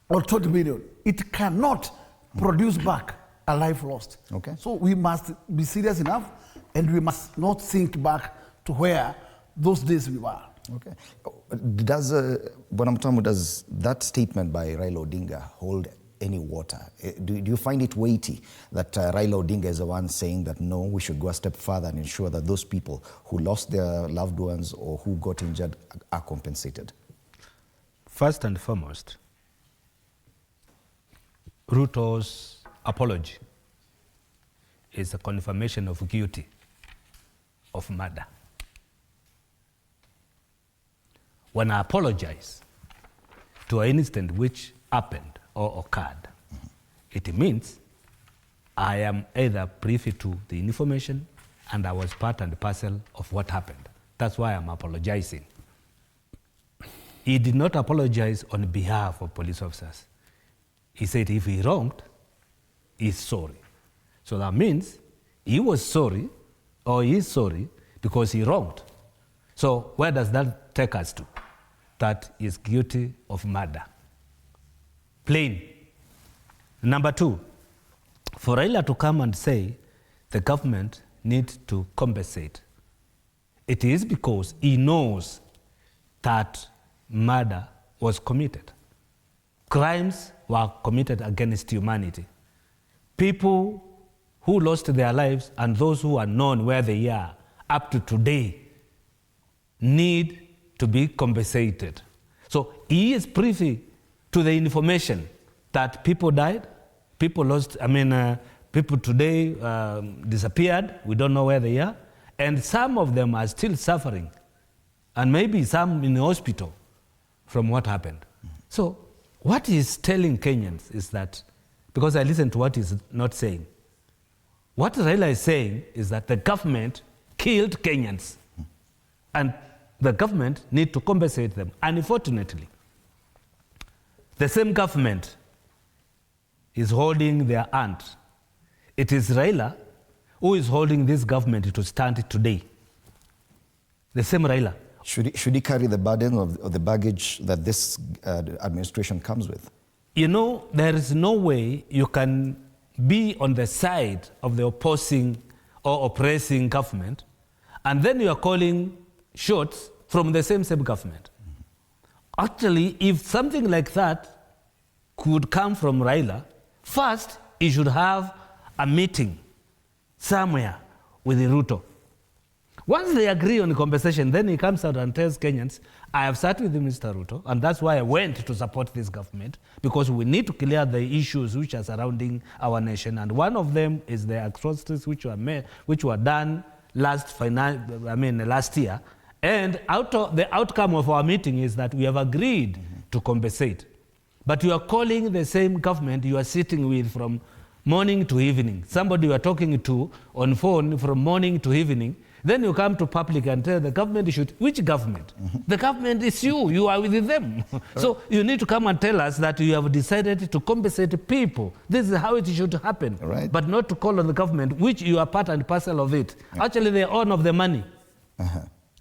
or 20 million, it cannot produce back a life lost. Okay. So we must be serious enough, and we must not think back to where those days we were. Okay. Does that statement by Raila Odinga hold any water. Do you find it weighty that Raila Odinga is the one saying that no, we should go a step further and ensure that those people who lost their loved ones or who got injured are compensated? First and foremost, Ruto's apology is a confirmation of guilty of murder. When I apologize to an incident which happened or occurred, it means I am either privy to the information and I was part and parcel of what happened. That's why I'm apologizing. He did not apologize on behalf of police officers. He said if he wronged, he's sorry. So that means he was sorry or he is sorry because he wronged. So where does that take us to? That is guilty of murder. Plain. Number two, for Raila to come and say the government needs to compensate, it is because he knows that murder was committed. Crimes were committed against humanity. People who lost their lives and those who are known where they are up to today need to be compensated. So he is privy to the information that people died, people lost, people today disappeared, we don't know where they are, and some of them are still suffering, and maybe some in the hospital from what happened. So what he's telling Kenyans is that, because I listened to what he's not saying, what Raila is saying is that the government killed Kenyans, and the government need to compensate them. Unfortunately, the same government is holding their hand. It is Raila who is holding this government to stand today. The same Raila. Should he carry the burden of the baggage that this administration comes with? You know, there is no way you can be on the side of the opposing or oppressing government, and then you are calling shots from the same government. Actually, if something like that could come from Raila, first he should have a meeting somewhere with Ruto. Once they agree on compensation, then he comes out and tells Kenyans, I have sat with Mr. Ruto, and that's why I went to support this government, because we need to clear the issues which are surrounding our nation. And one of them is the atrocities which were done last year. And the outcome of our meeting is that we have agreed to compensate. But you are calling the same government you are sitting with from morning to evening. Somebody you are talking to on phone from morning to evening. Then you come to public and tell the government should. Which government? The government is you. You are with them. So you need to come and tell us that you have decided to compensate people. This is how it should happen. Right. But not to call on the government, which you are part and parcel of it. Actually, they own of the money.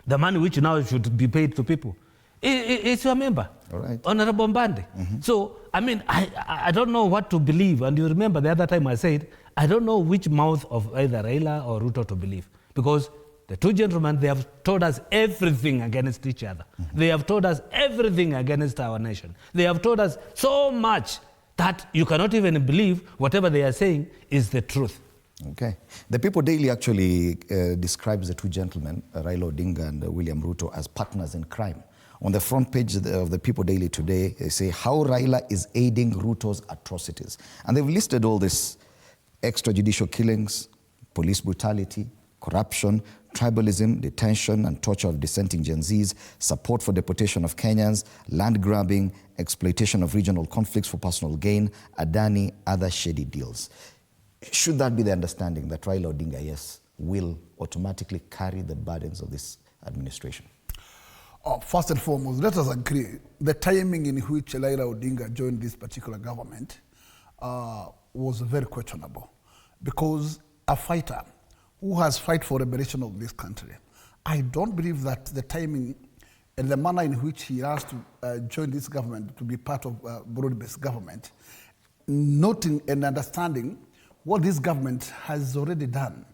The money which now should be paid to people. It's your member, right. Honorable Mbande. So, I don't know what to believe. And you remember the other time I said, I don't know which mouth of either Raila or Ruto to believe. Because the two gentlemen, they have told us everything against each other. They have told us everything against our nation. They have told us so much that you cannot even believe whatever they are saying is the truth. Okay. The People Daily actually describes the two gentlemen, Raila Odinga and William Ruto, as partners in crime. On the front page of the People Daily today, they say how Raila is aiding Ruto's atrocities. And they've listed all this: extrajudicial killings, police brutality, corruption, tribalism, detention and torture of dissenting Gen Zs, support for deportation of Kenyans, land grabbing, exploitation of regional conflicts for personal gain, Adani, other shady deals. Should that be the understanding that Raila Odinga, yes, will automatically carry the burdens of this administration? First and foremost, let us agree the timing in which Raila Odinga joined this particular government was very questionable, because a fighter who has fight for liberation of this country, I don't believe that the timing and the manner in which he has to join this government to be part of broad-based government, noting and understanding what this government has already done,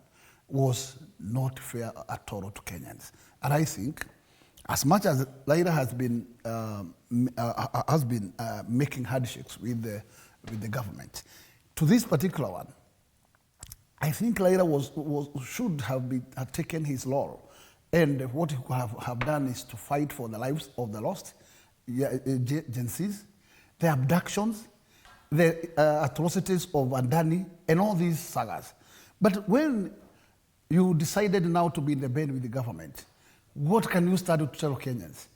was not fair at all to Kenyans. And I think, as much as Raila has been making handshakes with with the government. To this particular one, I think Raila should have taken his law, and what he could have done is to fight for the lives of the lost Gen Zs, the abductions, the atrocities of Adani, and all these sagas. But when you decided now to be in the bed with the government, what can you start to tell Kenyans?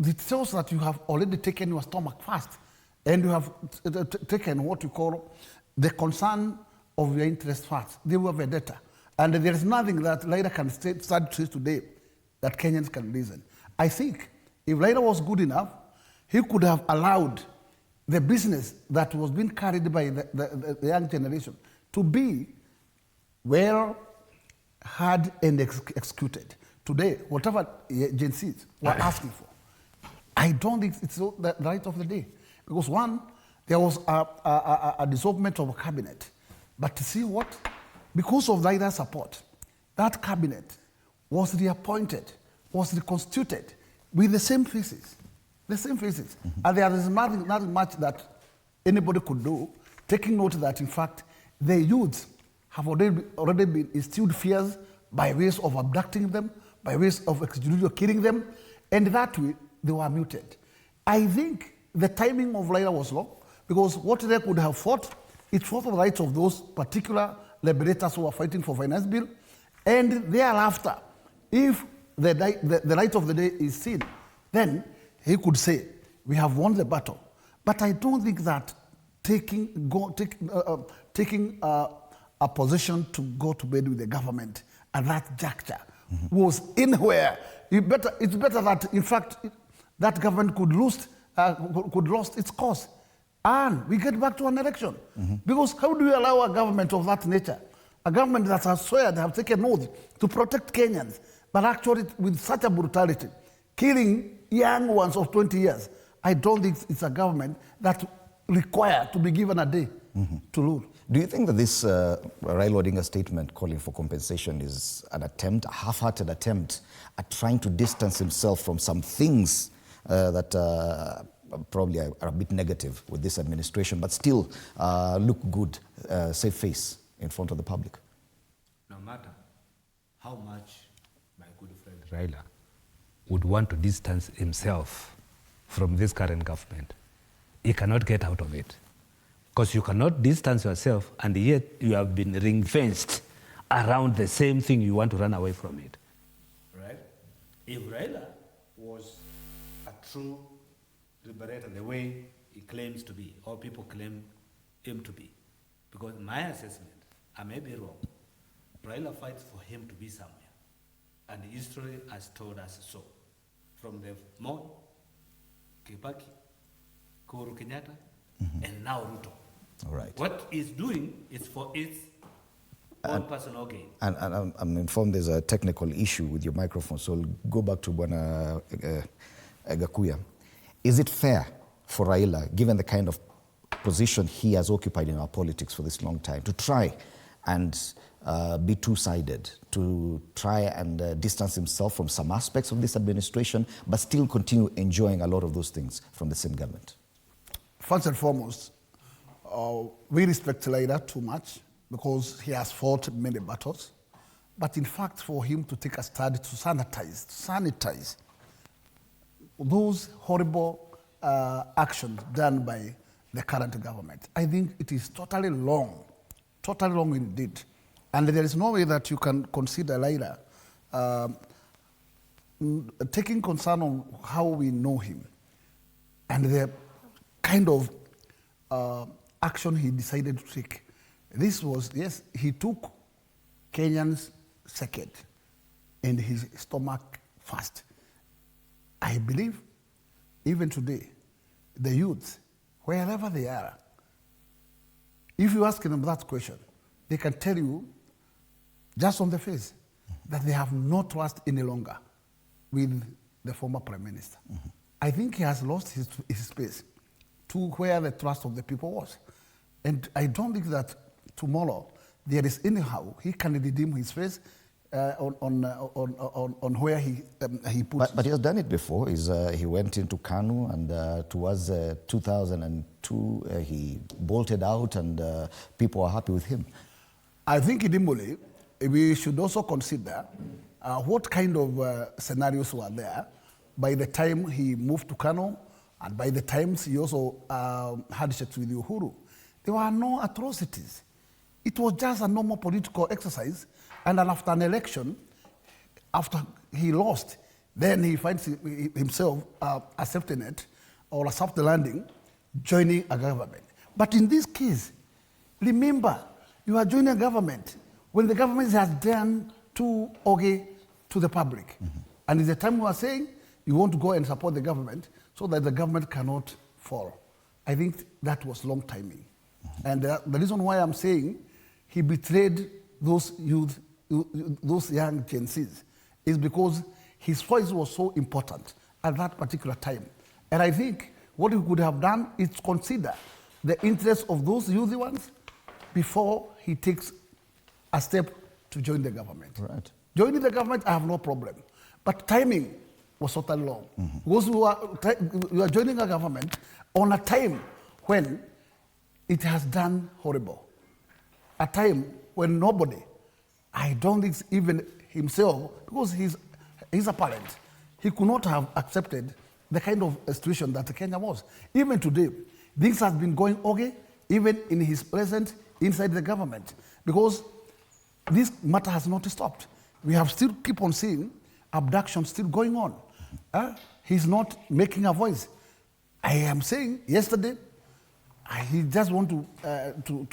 It shows that you have already taken your stomach first, and you have taken what you call the concern of your interest first. They were vendetta. And there is nothing that Raila can start to say today that Kenyans can listen. I think if Raila was good enough, he could have allowed the business that was being carried by the young generation to be well had and executed. Today, whatever Gen Zs were asking for, I don't think it's the right of the day. Because one, there was a dissolvement of a cabinet. But to see what? Because of Raila's support, that cabinet was reappointed, was reconstituted with the same faces. The same faces. And there is nothing much that anybody could do, taking note that, in fact, the youths have already been instilled fears by ways of abducting them, by ways of extrajudicial killing them, and that way they were muted. I think the timing of Raila was wrong, because what they could have fought, it fought for the rights of those particular liberators who were fighting for finance bill, and thereafter, if the right of the day is seen, then he could say, we have won the battle. But I don't think that taking a position to go to bed with the government at that juncture was anywhere. It's better that, in fact, that government could lose its course, and we get back to an election. Because how do you allow a government of that nature, a government that has sworn, have taken oath to protect Kenyans, but actually with such a brutality, killing young ones of 20 years? I don't think it's a government that required to be given a day to rule. Do you think that this Raila Odinga statement calling for compensation is an attempt, a half-hearted attempt at trying to distance himself from some things that probably are a bit negative with this administration, but still look good, save face in front of the public? No matter how much my good friend Raila would want to distance himself from this current government, he cannot get out of it. Because you cannot distance yourself, and yet you have been ring-fenced around the same thing. You want to run away from it. Right? If Raila was a true liberator the way he claims to be, or people claim him to be, because my assessment, I may be wrong, Raila fights for him to be somewhere. And history has told us so. From the Moi, Kibaki, Uhuru Kenyatta, and now Ruto. All right. What he's doing is for its own personal gain. And I'm informed there's a technical issue with your microphone, so I'll go back to Bwana Gakuya. Is it fair for Raila, given the kind of position he has occupied in our politics for this long time, to try and be two-sided, to try and distance himself from some aspects of this administration, but still continue enjoying a lot of those things from the same government? First and foremost, we respect Raila too much because he has fought many battles. But in fact, for him to take a stand to sanitize those horrible actions done by the current government, I think it is totally wrong indeed. And there is no way that you can consider Raila taking concern on how we know him and the kind of action he decided to take. This was, yes, he took Kenyans second and his stomach first. I believe even today, the youth, wherever they are, if you ask them that question, they can tell you just on the face that they have no trust any longer with the former Prime Minister. I think he has lost his space to where the trust of the people was. And I don't think that tomorrow there is anyhow he can redeem his face on where he put. But he has done it before. He went into Kanu, and towards 2002, he bolted out, and people are happy with him. I think in Imole, we should also consider what kind of scenarios were there by the time he moved to Kanu, and by the times he also had sex with Uhuru. There were no atrocities. It was just a normal political exercise, and then after an election, after he lost, then he finds himself accepting it, or a soft landing, joining a government. But in this case, remember, you are joining a government when the government has done too okay to the public. Mm-hmm. And it's the time we are saying you want to go and support the government so that the government cannot fall. I think that was long timing. Mm-hmm. And the reason why I'm saying he betrayed those youth, those young Gen Zs, is because his voice was so important at that particular time. And I think what he could have done is consider the interests of those youth ones before he takes a step to join the government. Right. Joining the government, I have no problem. But timing was totally long. Mm-hmm. Because you are joining a government on a time when it has done horrible. A time when nobody, I don't think even himself, because he's a parent, he could not have accepted the kind of situation that Kenya was. Even today, things have been going okay, even in his presence inside the government, because this matter has not stopped. We have still keep on seeing abduction still going on. He's not making a voice. I am saying yesterday, he just want to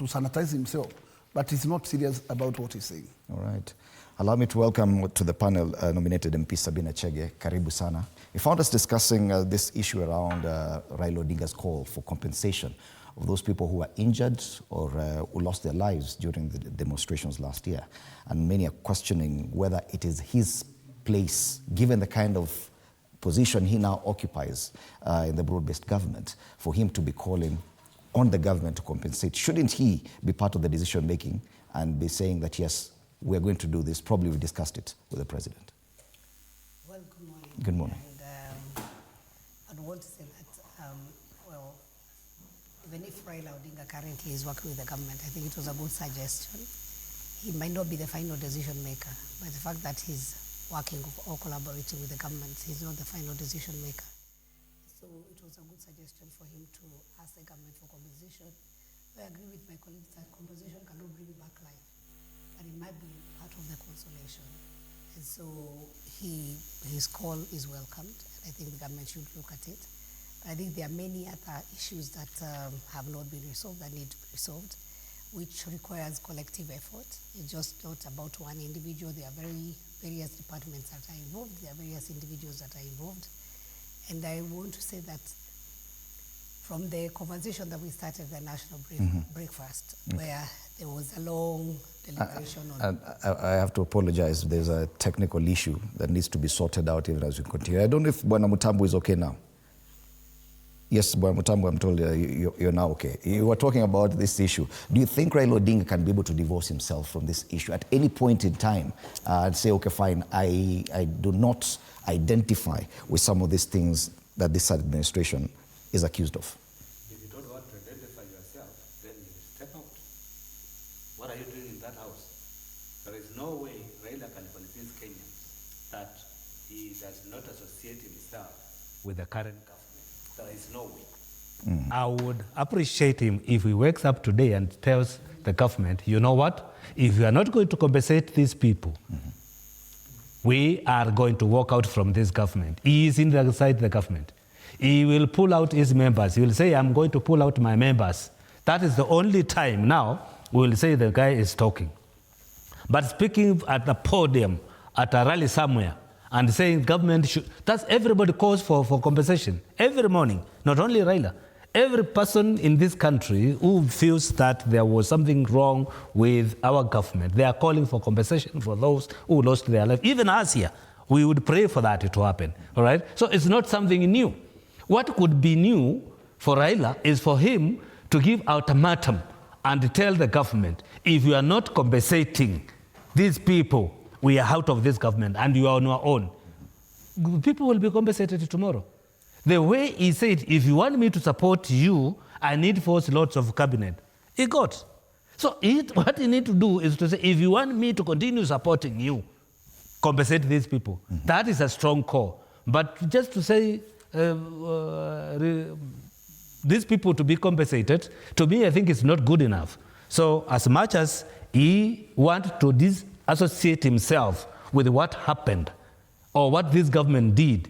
sanitize himself, but he's not serious about what he's saying. All right. Allow me to welcome to the panel nominated MP Sabina Chege. Karibu sana. We found us discussing this issue around Raila Odinga's call for compensation of those people who were injured or who lost their lives during the demonstrations last year. And many are questioning whether it is his place, given the kind of position he now occupies in the broad-based government, for him to be calling on the government to compensate. Shouldn't he be part of the decision-making and be saying that, yes, we're going to do this? Probably we discussed it with the president. Well, good morning. Good morning. And I'd want to say that, well, even if Raila Odinga currently is working with the government, I think it was a good suggestion. He might not be the final decision maker, but the fact that he's working or collaborating with the government, he's not the final decision maker. So it was a good suggestion for him to ask the government for compensation. I agree with my colleagues that compensation cannot bring back life, but it might be part of the consolation. And so his call is welcomed, and I think the government should look at it. But I think there are many other issues that have not been resolved, that need to be resolved, which requires collective effort. It's just not about one individual. There are various departments that are involved. There are various individuals that are involved. And I want to say that from the conversation that we started, the national breakfast, where there was a long deliberation on... I have to apologize. There's a technical issue that needs to be sorted out even as we continue. I don't know if Bwana Mutambu is okay now. Yes, Bwana Mutambu, I'm told you're now okay. You were talking about this issue. Do you think Raila Odinga can be able to divorce himself from this issue at any point in time and say, okay, fine, I do not identify with some of these things that this administration is accused of? If you don't want to identify yourself, then you step out. What are you doing in that house? There is no way Raila can convince Kenyans that he does not associate himself with the current government. There is no way. I would appreciate him if he wakes up today and tells the government, you know what, if you are not going to compensate these people, we are going to walk out from this government. He is inside the government. He will pull out his members. He will say, I'm going to pull out my members. That is the only time now we will say the guy is talking. But speaking at a podium, at a rally somewhere, and saying government should, that's everybody calls for compensation. Every morning, not only Raila, every person in this country who feels that there was something wrong with our government, they are calling for compensation for those who lost their life. Even us here, we would pray for that to happen, all right? So it's not something new. What could be new for Raila is for him to give ultimatum and tell the government, if you are not compensating these people we are out of this government and you are on your own, people will be compensated tomorrow. The way he said, if you want me to support you, I need 4 slots of cabinet. He got. So what you need to do is to say, if you want me to continue supporting you, compensate these people. Mm-hmm. That is a strong call. But just to say these people to be compensated, to me, I think it's not good enough. So as much as he wants to disassociate himself with what happened or what this government did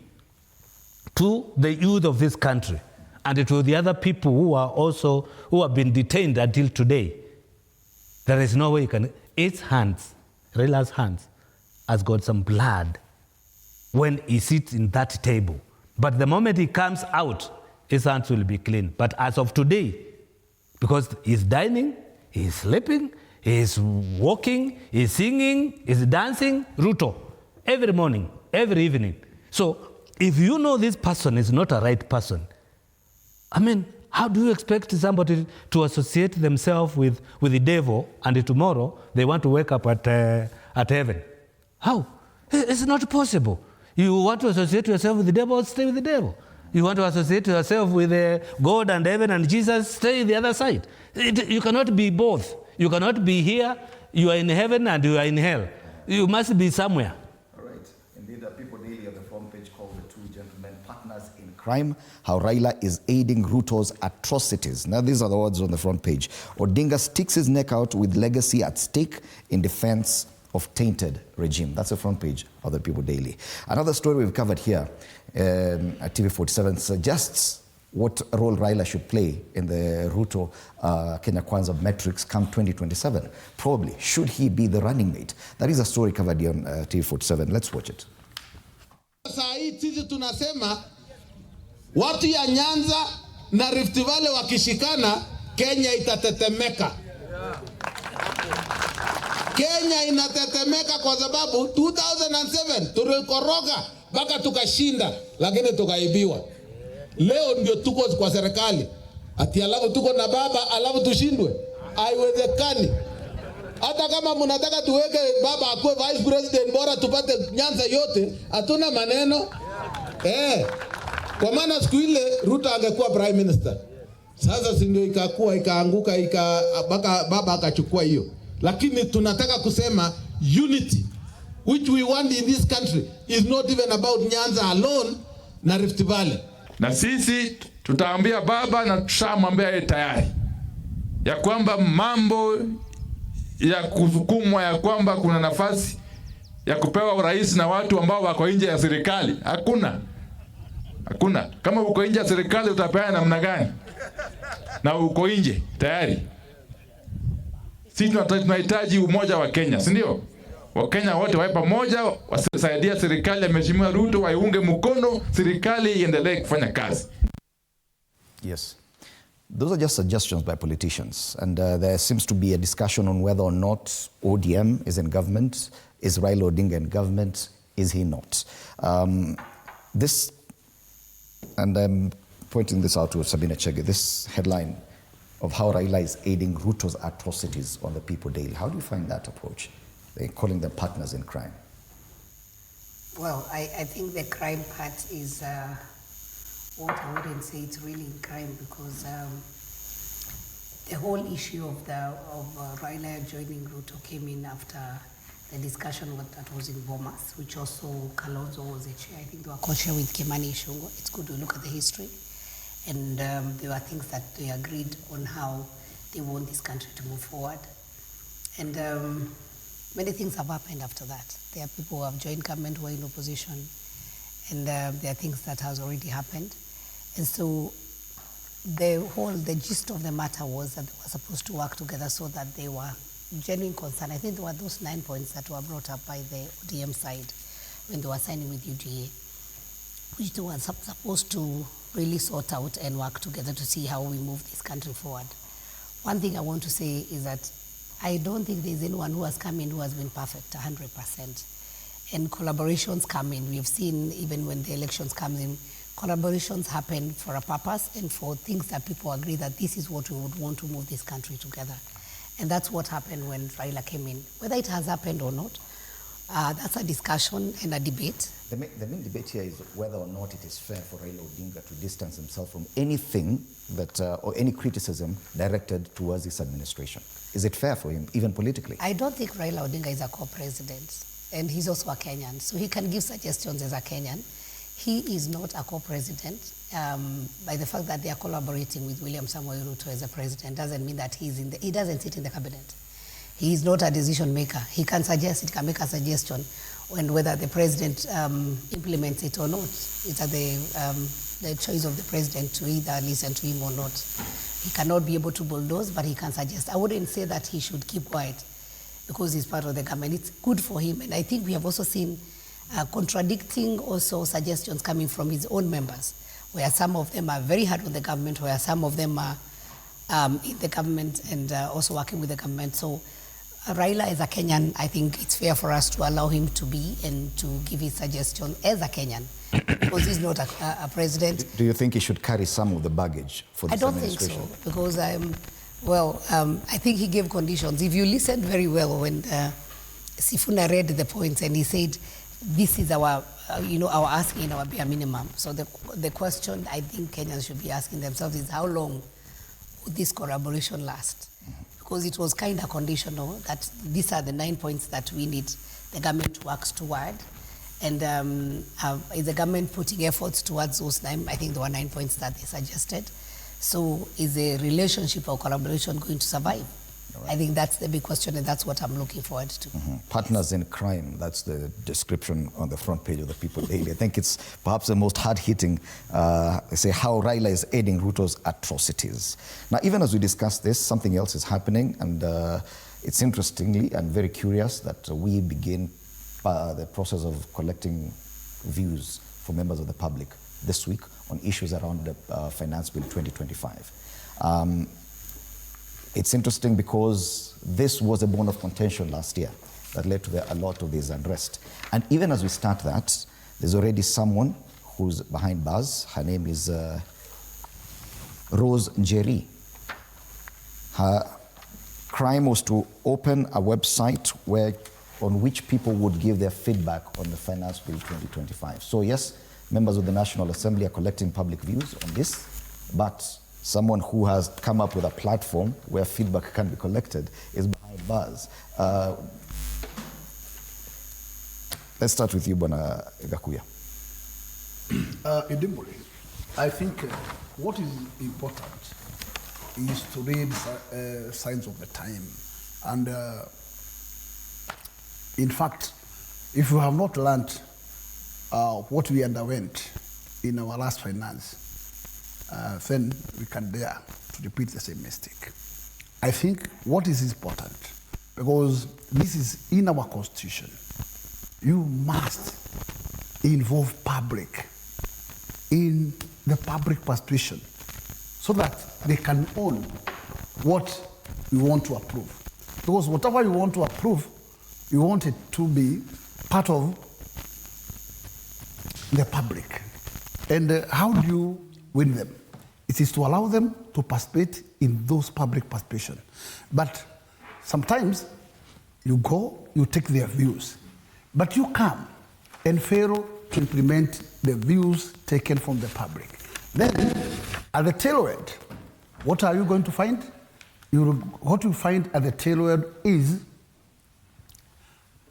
to the youth of this country and to the other people who have been detained until today, there is no way you can. His hands, Raila's hands, has got some blood when he sits in that table. But the moment he comes out, his hands will be clean. But as of today, because he's dining, he's sleeping, he's walking, he's singing, he's dancing, Ruto, every morning, every evening. So if you know this person is not a right person, I mean, how do you expect somebody to associate themselves with the devil and tomorrow they want to wake up at heaven? How? It's not possible. You want to associate yourself with the devil, stay with the devil. You want to associate yourself with God and heaven and Jesus, stay the other side. You cannot be both. You cannot be here, you are in heaven and you are in hell. You must be somewhere. All right. Indeed, people daily on the front page call the two gentlemen partners in crime, how Raila is aiding Ruto's atrocities. Now, these are the words on the front page. Odinga sticks his neck out with legacy at stake in defense of tainted regime. That's the front page of the People Daily. Another story we've covered here at TV47 suggests what role Raila should play in the Ruto Kenya Kwanza metrics come 2027. Probably. Should he be the running mate? That is a story covered here on TV47. Let's watch it. Saa hii sisi tunasema watu ya Nyanza na Rift Valley wakishikana, Kenya itatetemeka. Kenya inatetemeka kwa sababu 2007 tulikoroga mpaka tukashinda, lakini tukaibiwa. Leo ndio tuko kwa serikali. Ati alafu tuko na baba alafu tushindwe. Haiwezekani. Hata kama mnataka tuweke baba akuwe vice president bora tupate Nyanza yote, hatuna maneno. Kwa maana siku ile Ruto angekuwa prime minister. Sasa si ndio ikakuwa ikaanguka baba akachukua hiyo. Lakini tunataka kusema unity which we want in this country is not even about Nyanza alone na Rift Valley. Na sisi tutaambia baba na tushamwambia yeye tayari ya kwamba mambo ya kusukumwa ya kwamba kuna nafasi ya kupewa urais na watu ambao wako nje ya serikali. Hakuna. Kama uko nje ya serikali utapeana namna gani? Na uko nje tayari. Sisi tunahitaji umoja wa Kenya, si ndio? Wakenya wote wawe pamoja, wasaidia serikali ya Mheshimiwa Ruto, waiunge mkono serikali iendelee kufanya kazi. Yes. Those are just suggestions by politicians, and there seems to be a discussion on whether or not ODM is in government. Is Raila Odinga in government? Is he not? This, and I'm pointing this out to Sabina Chege, this headline of how Raila is aiding Ruto's atrocities on the People Daily. How do you find that approach? They're calling them partners in crime. Well, I think the crime part is what I wouldn't say it's really in crime, because the whole issue of Raila joining Ruto came in after the discussion that was in Bomas, which also Kalonzo was a chair. I think they were co-chair with Kimani Ichung'wah. It's good to look at the history. And there were things that they agreed on how they want this country to move forward. And many things have happened after that. There are people who have joined government who are in opposition, and there are things that has already happened. And so the gist of the matter was that they were supposed to work together so that they were genuine concern. I think there were those 9 points that were brought up by the ODM side when they were signing with UDA, which they were supposed to really sort out and work together to see how we move this country forward. One thing I want to say is that I don't think there's anyone who has come in who has been perfect 100%. And collaborations come in. We've seen even when the elections come in, collaborations happen for a purpose and for things that people agree that this is what we would want to move this country together. And that's what happened when Raila came in. Whether it has happened or not, That's a discussion and a debate. The main debate here is whether or not it is fair for Raila Odinga to distance himself from anything that, or any criticism directed towards this administration. Is it fair for him, even politically? I don't think Raila Odinga is a co-president, and he's also a Kenyan, so he can give suggestions as a Kenyan. He is not a co-president. By the fact that they are collaborating with William Samoei Ruto as a president doesn't mean that he doesn't sit in the cabinet. He is not a decision maker. He can suggest, he can make a suggestion, and whether the president implements it or not, it's at the choice of the president to either listen to him or not. He cannot be able to bulldoze, but he can suggest. I wouldn't say that he should keep quiet because he's part of the government. It's good for him, and I think we have also seen contradicting also suggestions coming from his own members, where some of them are very hard on the government, where some of them are in the government and also working with the government. So Raila is a Kenyan. I think it's fair for us to allow him to be and to give his suggestion as a Kenyan, because he's not a president. Do you think he should carry some of the baggage for this administration? I don't think so, because I think he gave conditions. If you listened very well when Sifuna read the points and he said, this is our, our asking our bare minimum. So the question I think Kenyans should be asking themselves is, how long would this collaboration last? Because it was kind of conditional that these are the 9 points that we need the government works toward. And is the government putting efforts towards those 9? I think there were 9 points that they suggested. So is the relationship or collaboration going to survive? Right. I think that's the big question, and that's what I'm looking forward to. Partners in crime, that's the description on the front page of the People Daily. I think it's perhaps the most hard-hitting, say, how Raila is aiding Ruto's atrocities. Now, even as we discuss this, something else is happening, and it's interestingly and very curious that we begin the process of collecting views from members of the public this week on issues around the Finance Bill 2025. It's interesting because this was a bone of contention last year that led to a lot of this unrest. And even as we start that, there's already someone who's behind bars. Her name is Rose Njeri. Her crime was to open a website on which people would give their feedback on the Finance Bill 2025. So yes, members of the National Assembly are collecting public views on this, but someone who has come up with a platform where feedback can be collected is behind bars. Let's start with you, Bwana Gachagua. Idimboli, I think what is important is to read signs of the time. And in fact, if you have not learned what we underwent in our last finance, then we can dare to repeat the same mistake. I think what is important, because this is in our constitution, you must involve public in the public participation so that they can own what you want to approve. Because whatever you want to approve, you want it to be part of the public. And how do you win them? It is to allow them to participate in those public participation. But sometimes you go, you take their views, but you come and fail to implement the views taken from the public. Then, at the tail end, what are you going to find? What you find at the tail end is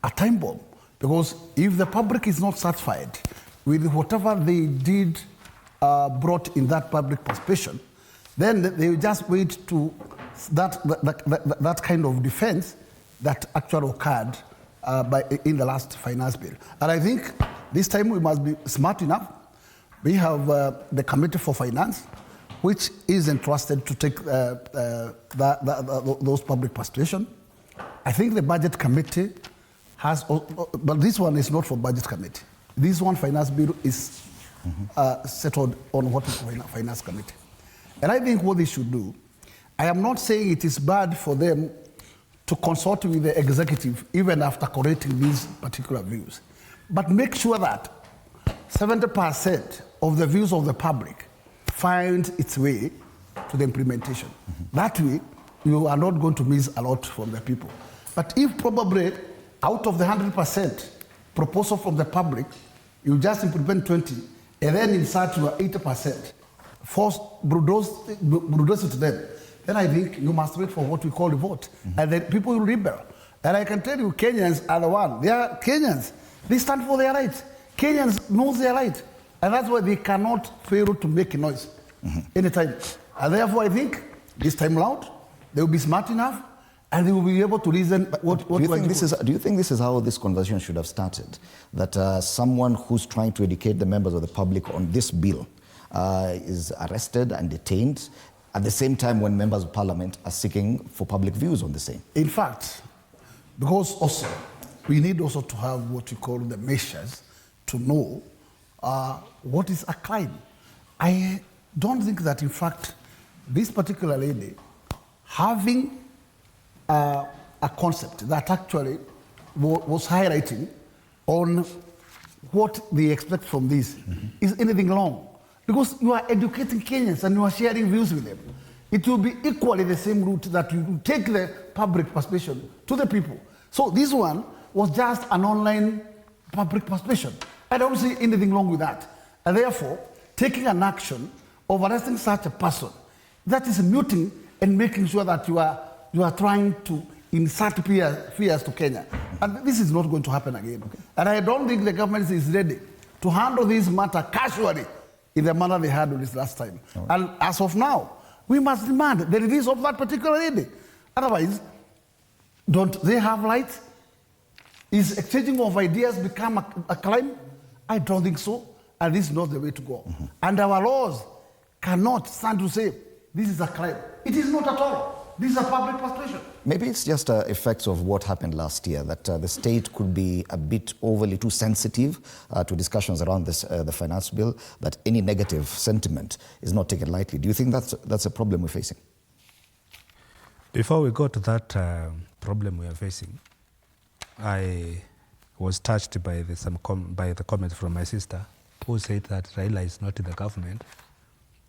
a time bomb. Because if the public is not satisfied with whatever they did brought in that public participation, then they will just wait to that kind of defense that actually occurred in the last finance bill. And I think this time we must be smart enough. We have the Committee for Finance, which is entrusted to take those public participation. I think the Budget Committee has, but this one is not for Budget Committee. This one finance bill is settled on what is Finance Committee. And I think what they should do, I am not saying it is bad for them to consult with the executive even after correcting these particular views, but make sure that 70% of the views of the public find its way to the implementation. That way, you are not going to miss a lot from the people. But if probably out of the 100% proposal from the public, you just implement 20, and then insert your 80%, force bulldoze it to them. Then I think you must wait for what we call the vote. And then people will rebel. And I can tell you, Kenyans are the one. They are Kenyans. They stand for their rights. Kenyans know their right. And that's why they cannot fail to make a noise anytime. And therefore, I think this time around, they will be smart enough and they will be able to reason what do you think this is how this conversation should have started? That someone who's trying to educate the members of the public on this bill is arrested and detained at the same time when members of parliament are seeking for public views on the same? In fact, because also we need also to have what we call the measures to know what is a crime. I don't think that, in fact, this particular lady having a concept that actually was highlighting on what they expect from this is anything wrong. Because you are educating Kenyans and you are sharing views with them. It will be equally the same route that you take the public persuasion to the people. So this one was just an online public persuasion. I don't see anything wrong with that. And therefore, taking an action of arresting such a person, that is muting and making sure that you are trying to insert fears to Kenya. And this is not going to happen again. Okay. And I don't think the government is ready to handle this matter casually in the manner they handled this last time. Right. And as of now, we must demand the release of that particular lady. Otherwise, don't they have rights? Is exchanging of ideas become a crime? I don't think so. And this is not the way to go. And our laws cannot stand to say, this is a crime. It is not at all. This is a public persuasion. Maybe it's just effects of what happened last year, that the state could be a bit overly too sensitive to discussions around this, the finance bill, that any negative sentiment is not taken lightly. Do you think that's a problem we're facing? Before we go to that problem we are facing, I was touched by the comment from my sister, who said that Raila is not in the government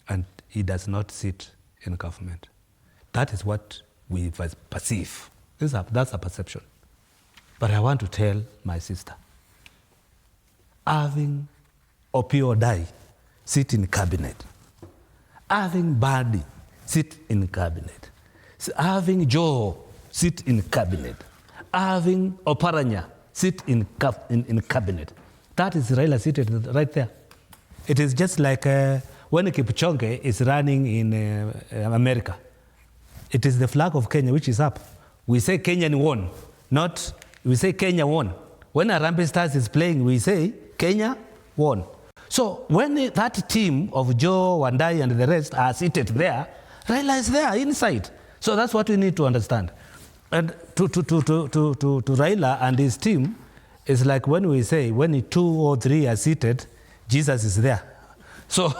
and he does not sit in government. That is what we perceive. That's a perception. But I want to tell my sister, having Opiyo Dai sit in cabinet, having Badi sit in cabinet, having Joe sit in cabinet, having Oparanya sit in cabinet, that is Raila seated right there. It is just like when Kipchoge is running in America. It is the flag of Kenya which is up. We say Kenyan won, not we say Kenya won. When Harambee Stars is playing, we say Kenya won. So when that team of Joe, Wandai and the rest are seated there, Raila is there inside. So that's what we need to understand. And to Raila and his team, it's like when we say, when 2 or 3 are seated, Jesus is there. So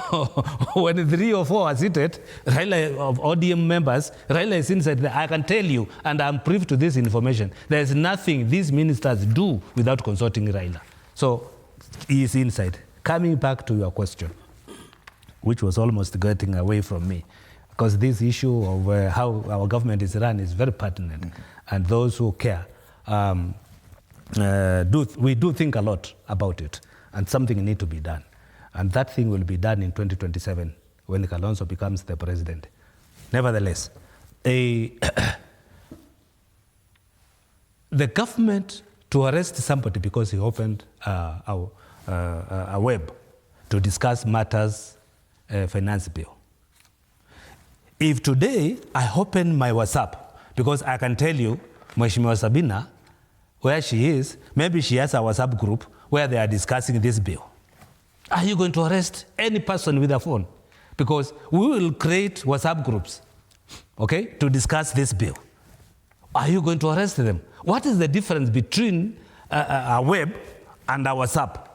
when 3 or 4 are seated, Raila of ODM members, Raila is inside there. I can tell you, and I'm privy to this information, there's nothing these ministers do without consulting Raila. So he is inside. Coming back to your question, which was almost getting away from me, because this issue of how our government is run is very pertinent, and those who care, we do think a lot about it, and something needs to be done. And that thing will be done in 2027 when Kalonzo becomes the president. Nevertheless, the government to arrest somebody because he opened a web to discuss matters finance bill. If today I open my WhatsApp, because I can tell you, Mheshimiwa Sabina, where she is, maybe she has a WhatsApp group where they are discussing this bill. Are you going to arrest any person with a phone? Because we will create WhatsApp groups, okay, to discuss this bill. Are you going to arrest them? What is the difference between a web and a WhatsApp?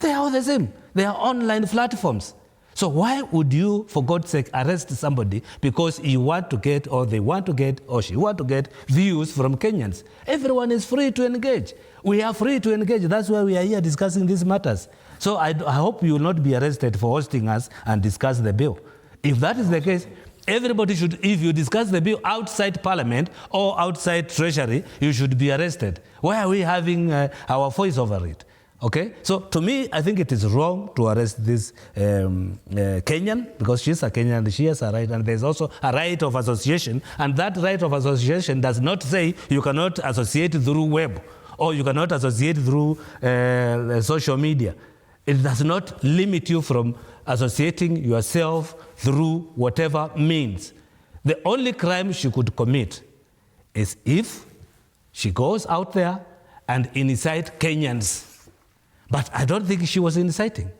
They are all the same. They are online platforms. So why would you, for God's sake, arrest somebody because you want to get, or they want to get, or she want to get views from Kenyans? Everyone is free to engage. We are free to engage. That's why we are here discussing these matters. So I hope you will not be arrested for hosting us and discuss the bill. If that is the case, everybody should, if you discuss the bill outside Parliament or outside Treasury, you should be arrested. Why are we having our voice over it? Okay, so to me, I think it is wrong to arrest this Kenyan, because she's a Kenyan and she has a right, and there's also a right of association, and that right of association does not say you cannot associate through web or you cannot associate through social media. It does not limit you from associating yourself through whatever means. The only crime she could commit is if she goes out there and incite Kenyans. But I don't think she was inciting.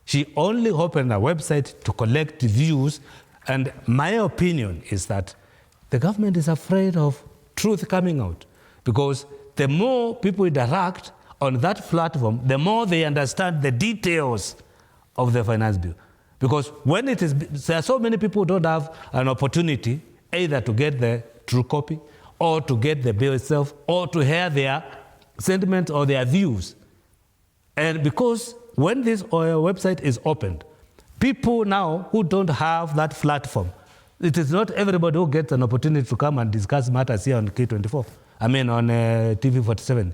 She only opened a website to collect views, and my opinion is that the government is afraid of truth coming out, because the more people interact on that platform, the more they understand the details of the finance bill. Because when it is, there are so many people who don't have an opportunity either to get the true copy or to get the bill itself or to hear their sentiments or their views. And because when this website is opened, people now who don't have that platform, it is not everybody who gets an opportunity to come and discuss matters here on K24. I mean on TV47.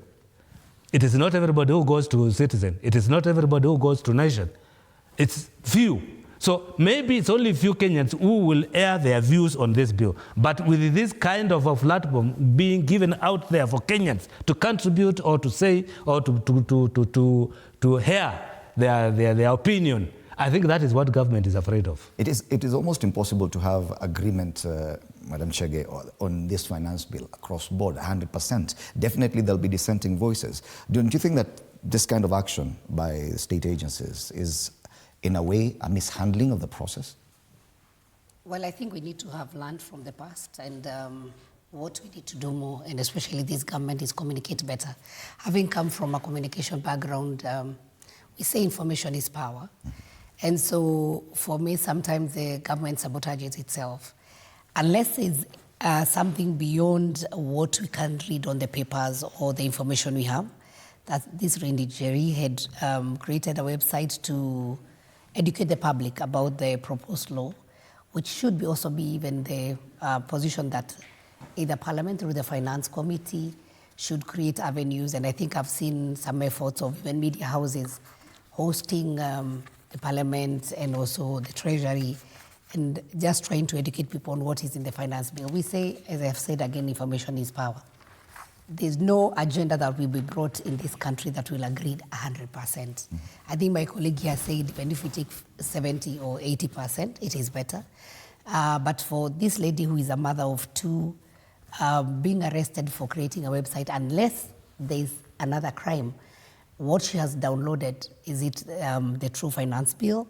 It is not everybody who goes to Citizen. It is not everybody who goes to Nation. It's few. So maybe it's only few Kenyans who will air their views on this bill. But with this kind of a platform being given out there for Kenyans to contribute or to say or to hear their opinion, I think that is what government is afraid of. It is almost impossible to have agreement, Madam Chege, on this finance bill across board, 100%. Definitely there'll be dissenting voices. Don't you think that this kind of action by state agencies is, in a way, a mishandling of the process? Well, I think we need to have learned from the past, and what we need to do more, and especially this government, is communicate better. Having come from a communication background, we say information is power. And so for me, sometimes the government sabotages itself. Unless it's something beyond what we can read on the papers or the information we have, that this Randy Jerry had created a website to educate the public about the proposed law, which should be also be even the position that either Parliament or the Finance Committee should create avenues. And I think I've seen some efforts of even media houses hosting the Parliament and also the Treasury, and just trying to educate people on what is in the finance bill. We say, as I've said again, information is power. There's no agenda that will be brought in this country that will agree 100%. I think my colleague here said, even if we take 70 or 80%, it is better. But for this lady who is a mother of two, being arrested for creating a website, unless there's another crime, what she has downloaded, is it the true finance bill,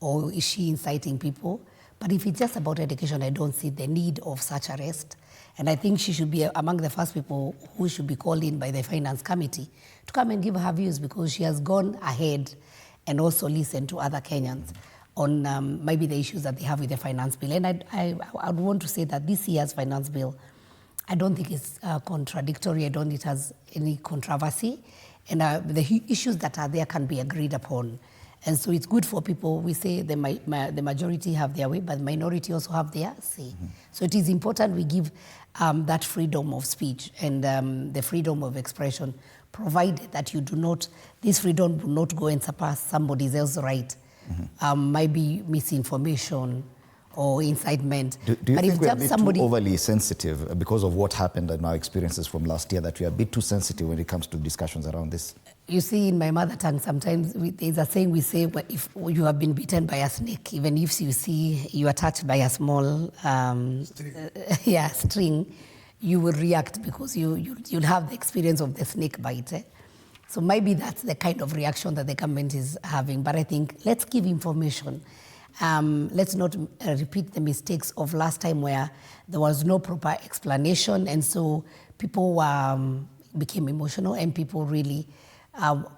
or is she inciting people? But if it's just about education, I don't see the need of such arrest. And I think she should be among the first people who should be called in by the Finance Committee to come and give her views, because she has gone ahead and also listened to other Kenyans on maybe the issues that they have with the finance bill. And I would want to say that this year's finance bill, I don't think it's contradictory. I don't think it has any controversy. And the issues that are there can be agreed upon. And so it's good for people. We say the majority have their way, but the minority also have their say. So it is important we give that freedom of speech and the freedom of expression, provided that you do not, this freedom will not go and surpass somebody else's right. Maybe misinformation or incitement. Do you think we are a bit too overly sensitive because of what happened in our experiences from last year, that we are a bit too sensitive when it comes to discussions around this? You see, in my mother tongue, sometimes there's a saying we say, if you have been bitten by a snake, even if you see you are touched by a small string, you will react because you'll have the experience of the snake bite. So maybe that's the kind of reaction that the government is having. But I think let's give information. Let's not repeat the mistakes of last time where there was no proper explanation, and so people became emotional, and people really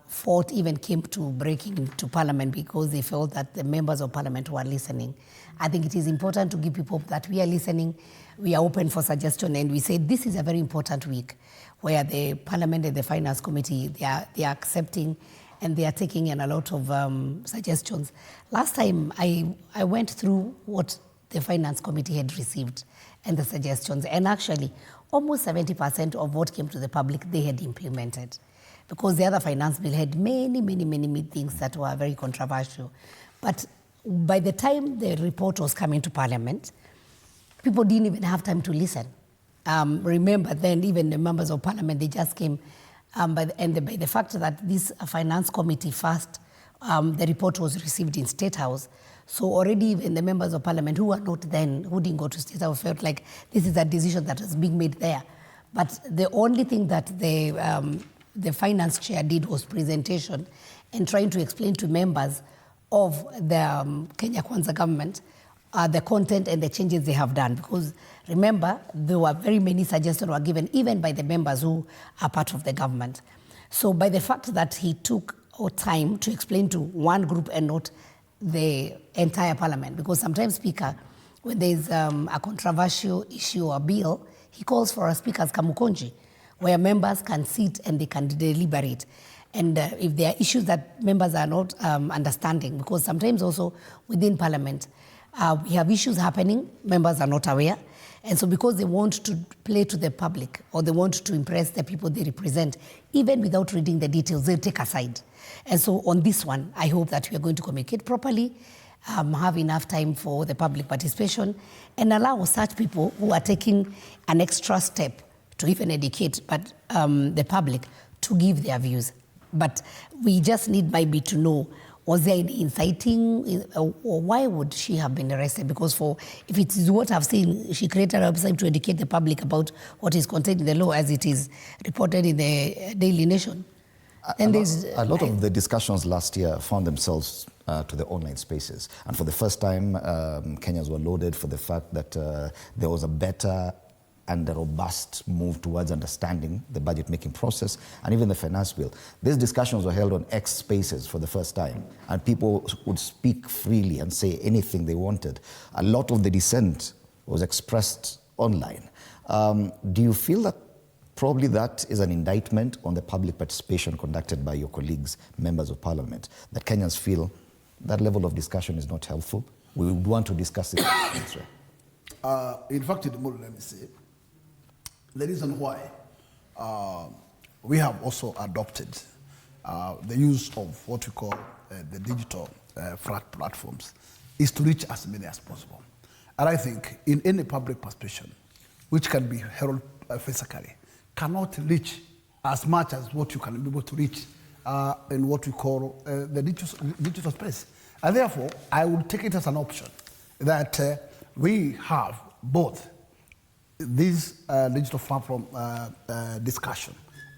fought, even came to breaking into Parliament because they felt that the members of Parliament were listening. I think it is important to give people that we are listening, we are open for suggestion, and we say this is a very important week where the Parliament and the Finance Committee, they are accepting and they are taking in a lot of suggestions. Last time I went through what the Finance Committee had received and the suggestions. And actually, almost 70% of what came to the public, they had implemented. Because the other finance bill had many things that were very controversial. But by the time the report was coming to Parliament, people didn't even have time to listen. Remember then, even the members of Parliament, they just came, by the fact that this Finance Committee first, the report was received in State House, so already even the members of Parliament who were not then, who didn't go to State House, felt like this is a decision that was being made there. But the only thing that the finance chair did was presentation and trying to explain to members of the Kenya Kwanza government the content and the changes they have done. Because remember, there were very many suggestions were given even by the members who are part of the government. So by the fact that he took time to explain to one group and not the entire parliament, because sometimes Speaker, when there's a controversial issue or bill, he calls for a speaker's kamukonji, where members can sit and they can deliberate. And if there are issues that members are not understanding, because sometimes also within Parliament, we have issues happening, members are not aware. And so because they want to play to the public or they want to impress the people they represent, even without reading the details, they'll take a side. And so on this one, I hope that we are going to communicate properly, have enough time for the public participation, and allow such people who are taking an extra step to even educate the public to give their views. But we just need maybe to know, was there any inciting, or why would she have been arrested? Because if it is what I've seen, she created a website to educate the public about what is contained in the law as it is reported in the Daily Nation. A lot of the discussions last year found themselves to the online spaces. And for the first time, Kenyans were lauded for the fact that there was a better and a robust move towards understanding the budget-making process and even the finance bill. These discussions were held on X spaces for the first time, and people would speak freely and say anything they wanted. A lot of the dissent was expressed online. Do you feel that probably that is an indictment on the public participation conducted by your colleagues, members of Parliament, that Kenyans feel that level of discussion is not helpful? We would want to discuss it. In fact, let me say, the reason why we have also adopted the use of what we call the digital platforms is to reach as many as possible. And I think in any public participation, which can be held physically, cannot reach as much as what you can be able to reach in what we call the digital space. And therefore, I would take it as an option that we have both this digital platform discussion,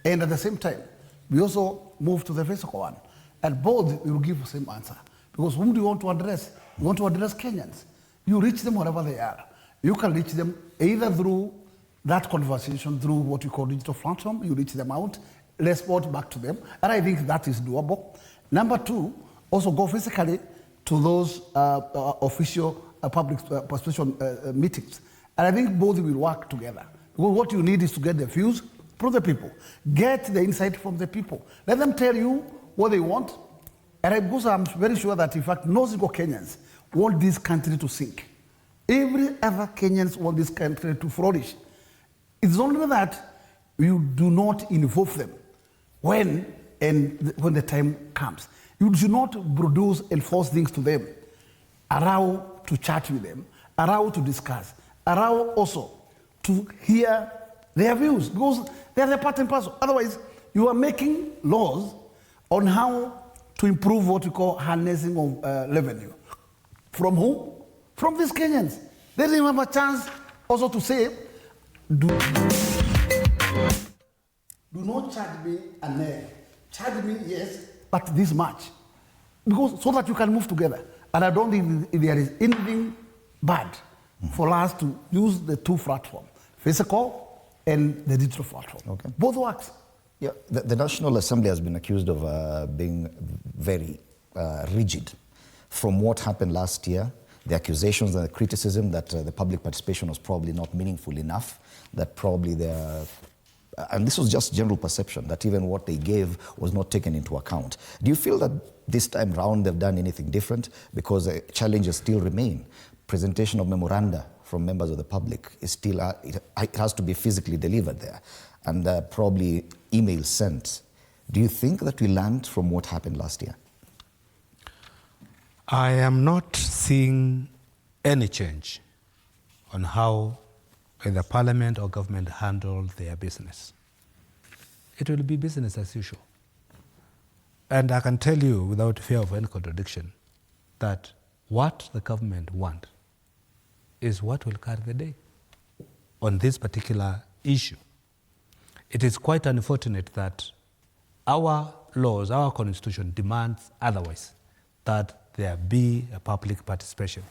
and at the same time, we also move to the physical one. And both we will give the same answer. Because whom do you want to address? You want to address Kenyans. You reach them wherever they are. You can reach them either through that conversation, through what we call digital platform, you reach them out, respond back to them, and I think that is doable. Number two, also go physically to those official public participation meetings. And I think both will work together. Because what you need is to get the views from the people. Get the insight from the people. Let them tell you what they want. And because I'm very sure that, in fact, no single Kenyans want this country to sink. Every other Kenyans want this country to flourish. It's only that you do not involve them when the time comes. You do not produce and force things to them. Allow to chat with them. Allow to discuss. Allow also to hear their views, because they are the part and parcel. Otherwise, you are making laws on how to improve what we call harnessing of revenue. From whom? From these Kenyans. They didn't have a chance also to say, do not charge me an egg. Charge me, yes, but this much. Because so that you can move together. And I don't think there is anything bad for us to use the two platforms, physical and the digital platform. Okay. Both works. Yeah, the National Assembly has been accused of being very rigid. From what happened last year, the accusations and the criticism that the public participation was probably not meaningful enough, that probably and this was just general perception, that even what they gave was not taken into account. Do you feel that this time round they've done anything different? Because the challenges still remain. presentation of memoranda from members of the public is still, it has to be physically delivered there, and probably emails sent. Do you think that we learned from what happened last year? I am not seeing any change on how either Parliament or government handle their business. It will be business as usual. And I can tell you without fear of any contradiction that what the government want is what will carry the day on this particular issue. It is quite unfortunate that our laws, our constitution demands otherwise, that there be a public participation.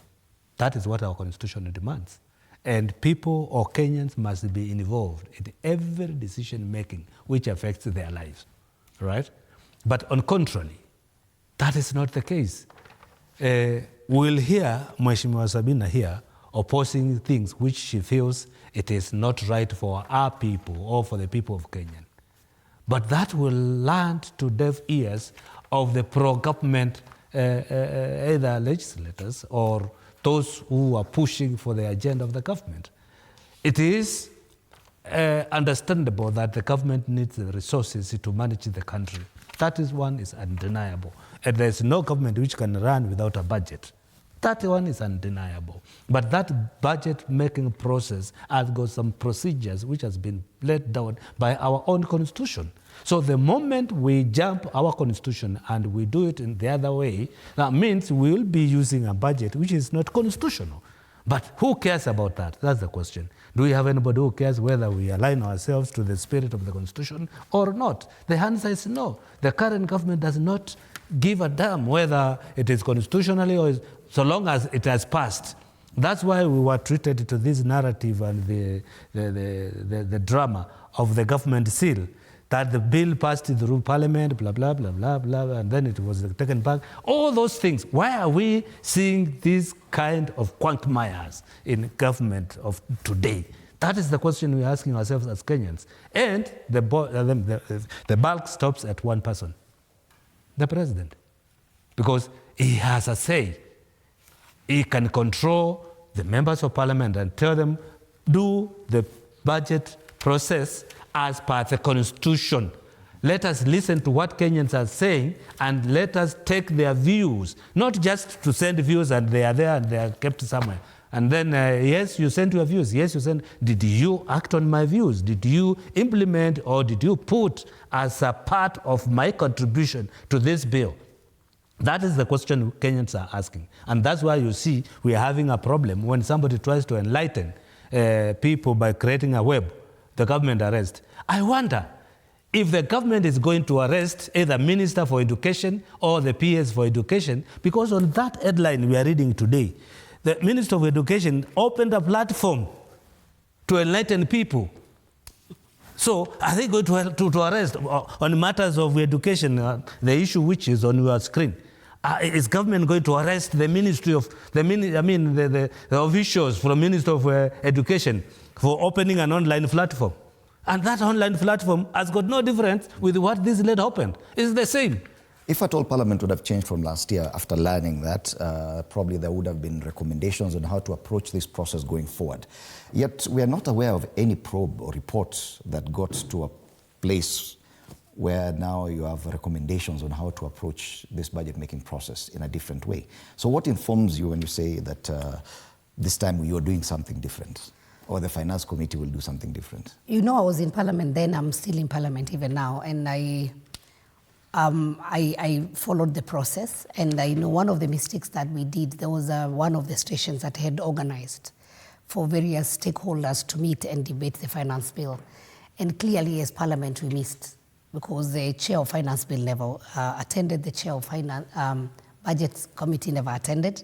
That is what our constitution demands. And people or Kenyans must be involved in every decision making which affects their lives, right? But on contrary, that is not the case. We'll hear Mheshimiwa Sabina here opposing things which she feels it is not right for our people or for the people of Kenya. But that will land to deaf ears of the pro-government either legislators or those who are pushing for the agenda of the government. It is understandable that the government needs the resources to manage the country. That is one is undeniable. And there's no government which can run without a budget. That one is undeniable. But that budget-making process has got some procedures which has been laid down by our own constitution. So the moment we jump our constitution and we do it in the other way, that means we will be using a budget which is not constitutional. But who cares about that? That's the question. Do we have anybody who cares whether we align ourselves to the spirit of the constitution or not? The answer is no. The current government does not give a damn whether it is constitutionally or so long as it has passed. That's why we were treated to this narrative and the drama of the government seal, that the bill passed through parliament, blah, blah, blah, blah, blah, and then it was taken back. All those things. Why are we seeing this kind of quagmires in government of today? That is the question we're asking ourselves as Kenyans. And the bulk stops at one person, the president, because he has a say. He can control the members of parliament and tell them, do the budget process as per the constitution. Let us listen to what Kenyans are saying and let us take their views, not just to send views and they are there and they are kept somewhere. And then, yes, you send your views. Yes, you send. Did you act on my views? Did you implement or did you put as a part of my contribution to this bill? That is the question Kenyans are asking. And that's why you see we are having a problem when somebody tries to enlighten people by creating a web, the government arrest. I wonder if the government is going to arrest either Minister for Education or the PS for Education, because on that headline we are reading today, the Minister of Education opened a platform to enlighten people. So are they going to arrest on matters of education, the issue which is on your screen? Is government going to arrest the Ministry of, the officials from Ministry of Education for opening an online platform? And that online platform has got no difference with what this lady opened. It's the same. If at all Parliament would have changed from last year after learning that, probably there would have been recommendations on how to approach this process going forward. Yet we are not aware of any probe or report that got to a place where now you have recommendations on how to approach this budget-making process in a different way. So what informs you when you say that this time you are doing something different, or the Finance Committee will do something different? You know, I was in Parliament then, I'm still in Parliament even now, and I followed the process, and I know one of the mistakes that we did, there was one of the stations that had organized for various stakeholders to meet and debate the finance bill. And clearly as Parliament we missed, because the chair of finance bill never attended, the chair of budget committee never attended.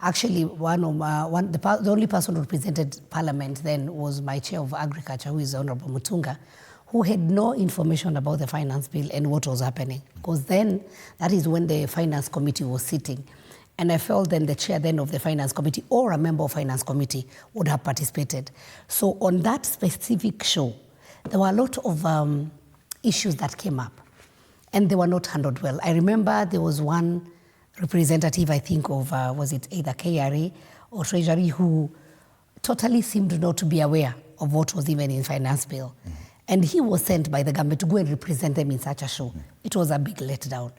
Actually, the only person who represented Parliament then was my chair of agriculture, who is Honorable Mutunga, who had no information about the finance bill and what was happening. Because then, that is when the finance committee was sitting. And I felt then the chair then of the finance committee or a member of finance committee would have participated. So on that specific show, there were a lot of issues that came up and they were not handled well. I remember there was one representative, I think of, was it either KRA or Treasury who totally seemed not to be aware of what was even in finance bill. And he was sent by the government to go and represent them in such a show. It was a big letdown.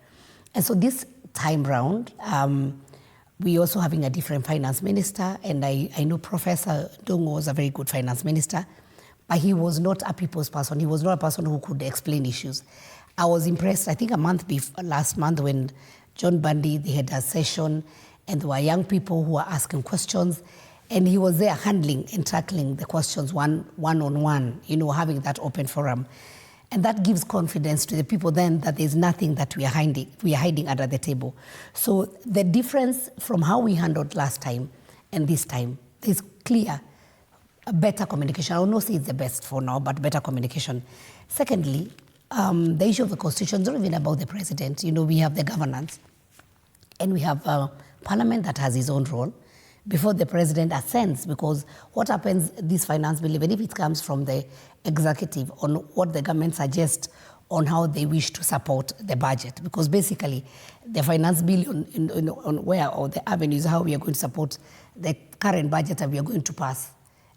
And so this time round, we're also having a different finance minister, and I know Professor Dongo was a very good finance minister, but he was not a people's person. He was not a person who could explain issues. I was impressed, I think last month when John Bundy, they had a session, and there were young people who were asking questions, and he was there handling and tackling the questions one-on-one, having that open forum. And that gives confidence to the people then that there's nothing that we are hiding under the table. So the difference from how we handled last time and this time is clear. A better communication. I will not say it's the best for now, but better communication. Secondly, the issue of the constitution is not even about the president. We have the governance, and we have parliament that has its own role before the president ascends, because what happens, this finance bill, even if it comes from the executive on what the government suggests on how they wish to support the budget, because basically the finance bill on where or the avenues how we are going to support the current budget that we are going to pass.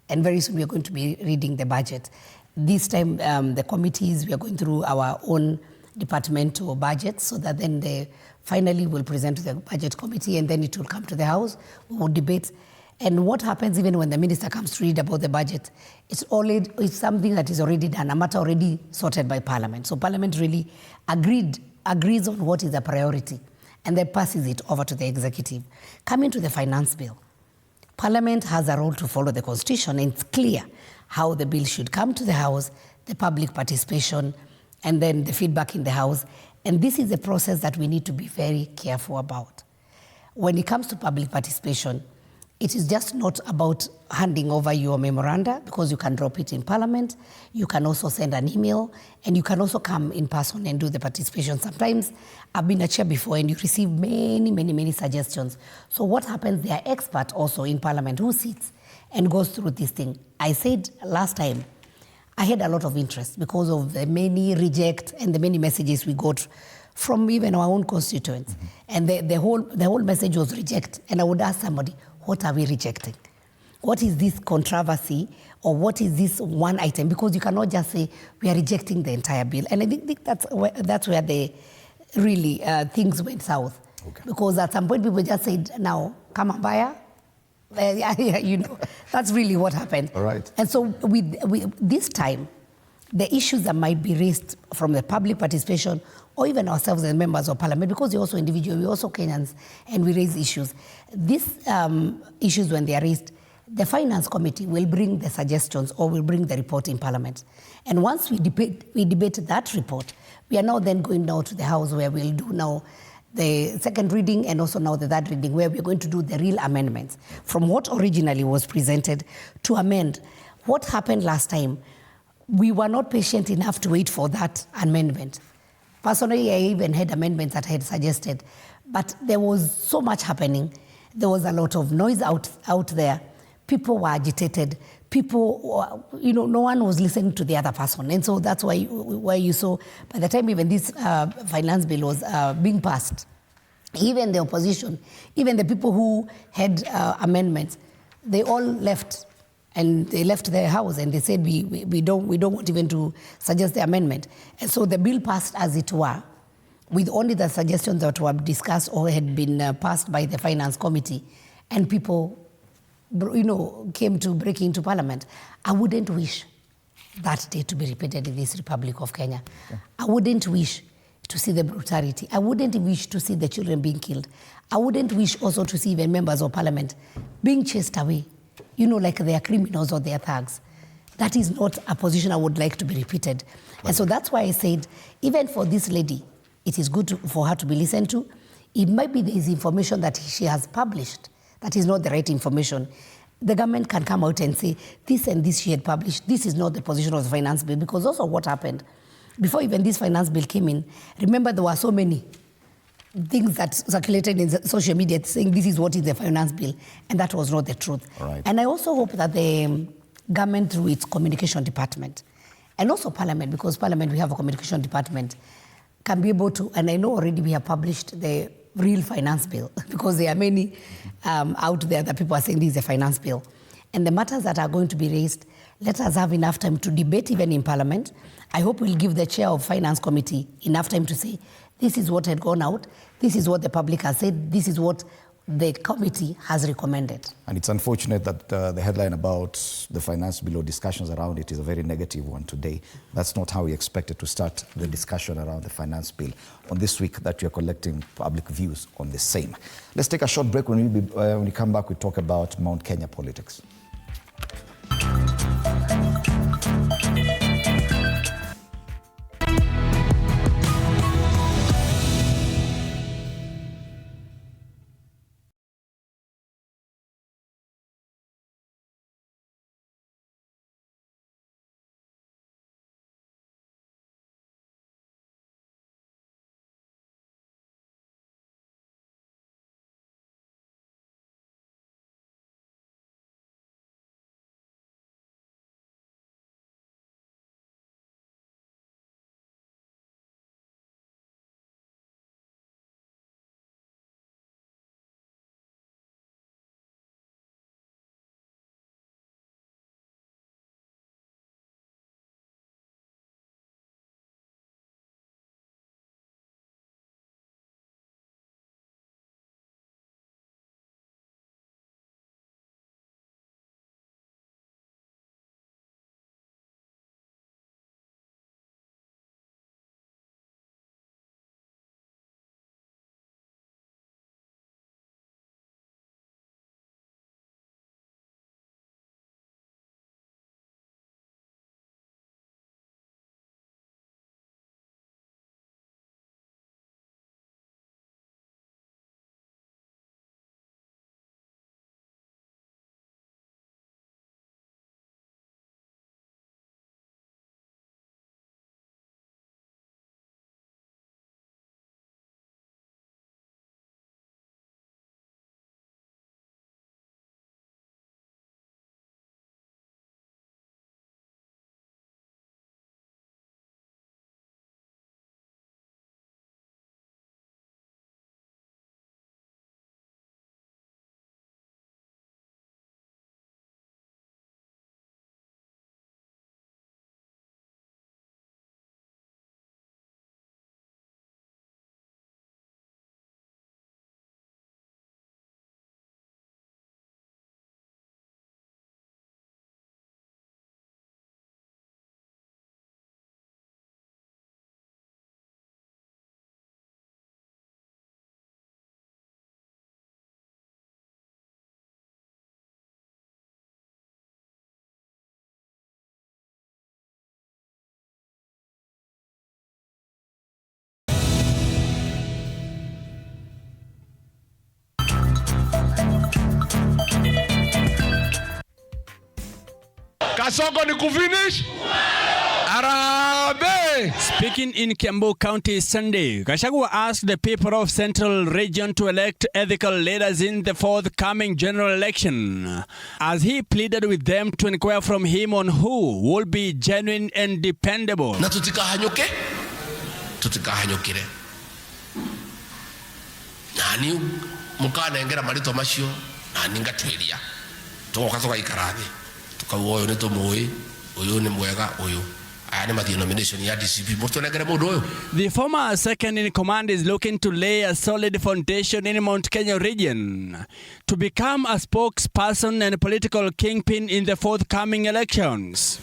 And very soon we are going to be reading the budget. This time the committees, we are going through our own departmental budgets so that then they finally will present to the budget committee, and then it will come to the House, we will debate. And what happens even when the minister comes to read about the budget, it's something that is already done, a matter already sorted by Parliament. So Parliament really agrees on what is a priority, and then passes it over to the executive. Coming to the finance bill, Parliament has a role to follow the Constitution, and it's clear how the bill should come to the House, the public participation, and then the feedback in the House. And this is a process that we need to be very careful about. When it comes to public participation, it is just not about handing over your memoranda, because you can drop it in Parliament, you can also send an email, and you can also come in person and do the participation. Sometimes I've been a chair before and you receive many suggestions. So what happens, there are experts also in Parliament who sits and goes through this thing. I said last time, I had a lot of interest because of the many reject and the many messages we got from even our own constituents. And the whole message was reject. And I would ask somebody, what are we rejecting? What is this controversy, or what is this one item? Because you cannot just say we are rejecting the entire bill. And I think that's where the really things went south. Okay. Because at some point people just said, now, come on, buyer. That's really what happened. All right. And so with this time, the issues that might be raised from the public participation, or even ourselves as members of Parliament, because we're also individuals, we're also Kenyans, and we raise issues. These issues, when they are raised, the Finance Committee will bring the suggestions or will bring the report in Parliament. And once we debate that report, we are now then going now to the House, where we'll do now the second reading and also now the third reading, where we're going to do the real amendments from what originally was presented to amend. What happened last time, we were not patient enough to wait for that amendment. Personally, I even had amendments that I had suggested, but there was so much happening. There was a lot of noise out there. People were agitated. People, no one was listening to the other person. And so that's why you saw, by the time even this finance bill was being passed, even the opposition, even the people who had amendments, they all left. And they left their house and they said, we don't want even to suggest the amendment. And so the bill passed as it were, with only the suggestions that were discussed or had been passed by the Finance Committee, and people, came to break into Parliament. I wouldn't wish that day to be repeated in this Republic of Kenya. Okay. I wouldn't wish to see the brutality. I wouldn't wish to see the children being killed. I wouldn't wish also to see even members of Parliament being chased away, like they are criminals or they are thugs. That is not a position I would like to be repeated. And so that's why I said, even for this lady, it is good for her to be listened to. It might be there is information that she has published that is not the right information. The government can come out and say, this and this she had published, this is not the position of the finance bill, because also what happened, before even this finance bill came in, remember there were so many things that circulated in social media saying this is what is the finance bill, and that was not the truth. Right. And I also hope that the government, through its communication department, and also Parliament, because Parliament we have a communication department, can be able to, and I know already we have published the real finance bill because there are many out there that people are saying this is a finance bill. And the matters that are going to be raised, let us have enough time to debate even in Parliament. I hope we'll give the chair of Finance Committee enough time to say, this is what had gone out, this is what the public has said, this is what the committee has recommended. And it's unfortunate that the headline about the finance bill or discussions around it is a very negative one today. That's not how we expected to start the discussion around the finance bill on this week that we are collecting public views on the same. Let's take a short break. When we come back, we talk about Mount Kenya politics. Kasongo ni kufinish. Arabe. Speaking in Kiambu County Sunday, Gachagua asked the people of Central Region to elect ethical leaders in the forthcoming general election, as he pleaded with them to inquire from him on who will be genuine and dependable. Na tutikahanyuke, tutikahanyukire. Nani mukana engera marito mashio, nani ngatwelia. Tukoka toka ikarathi. Tukawoyo neto moe, oyo ni mwega oyo. The former second in command is looking to lay a solid foundation in Mount Kenya region to become a spokesperson and political kingpin in the forthcoming elections.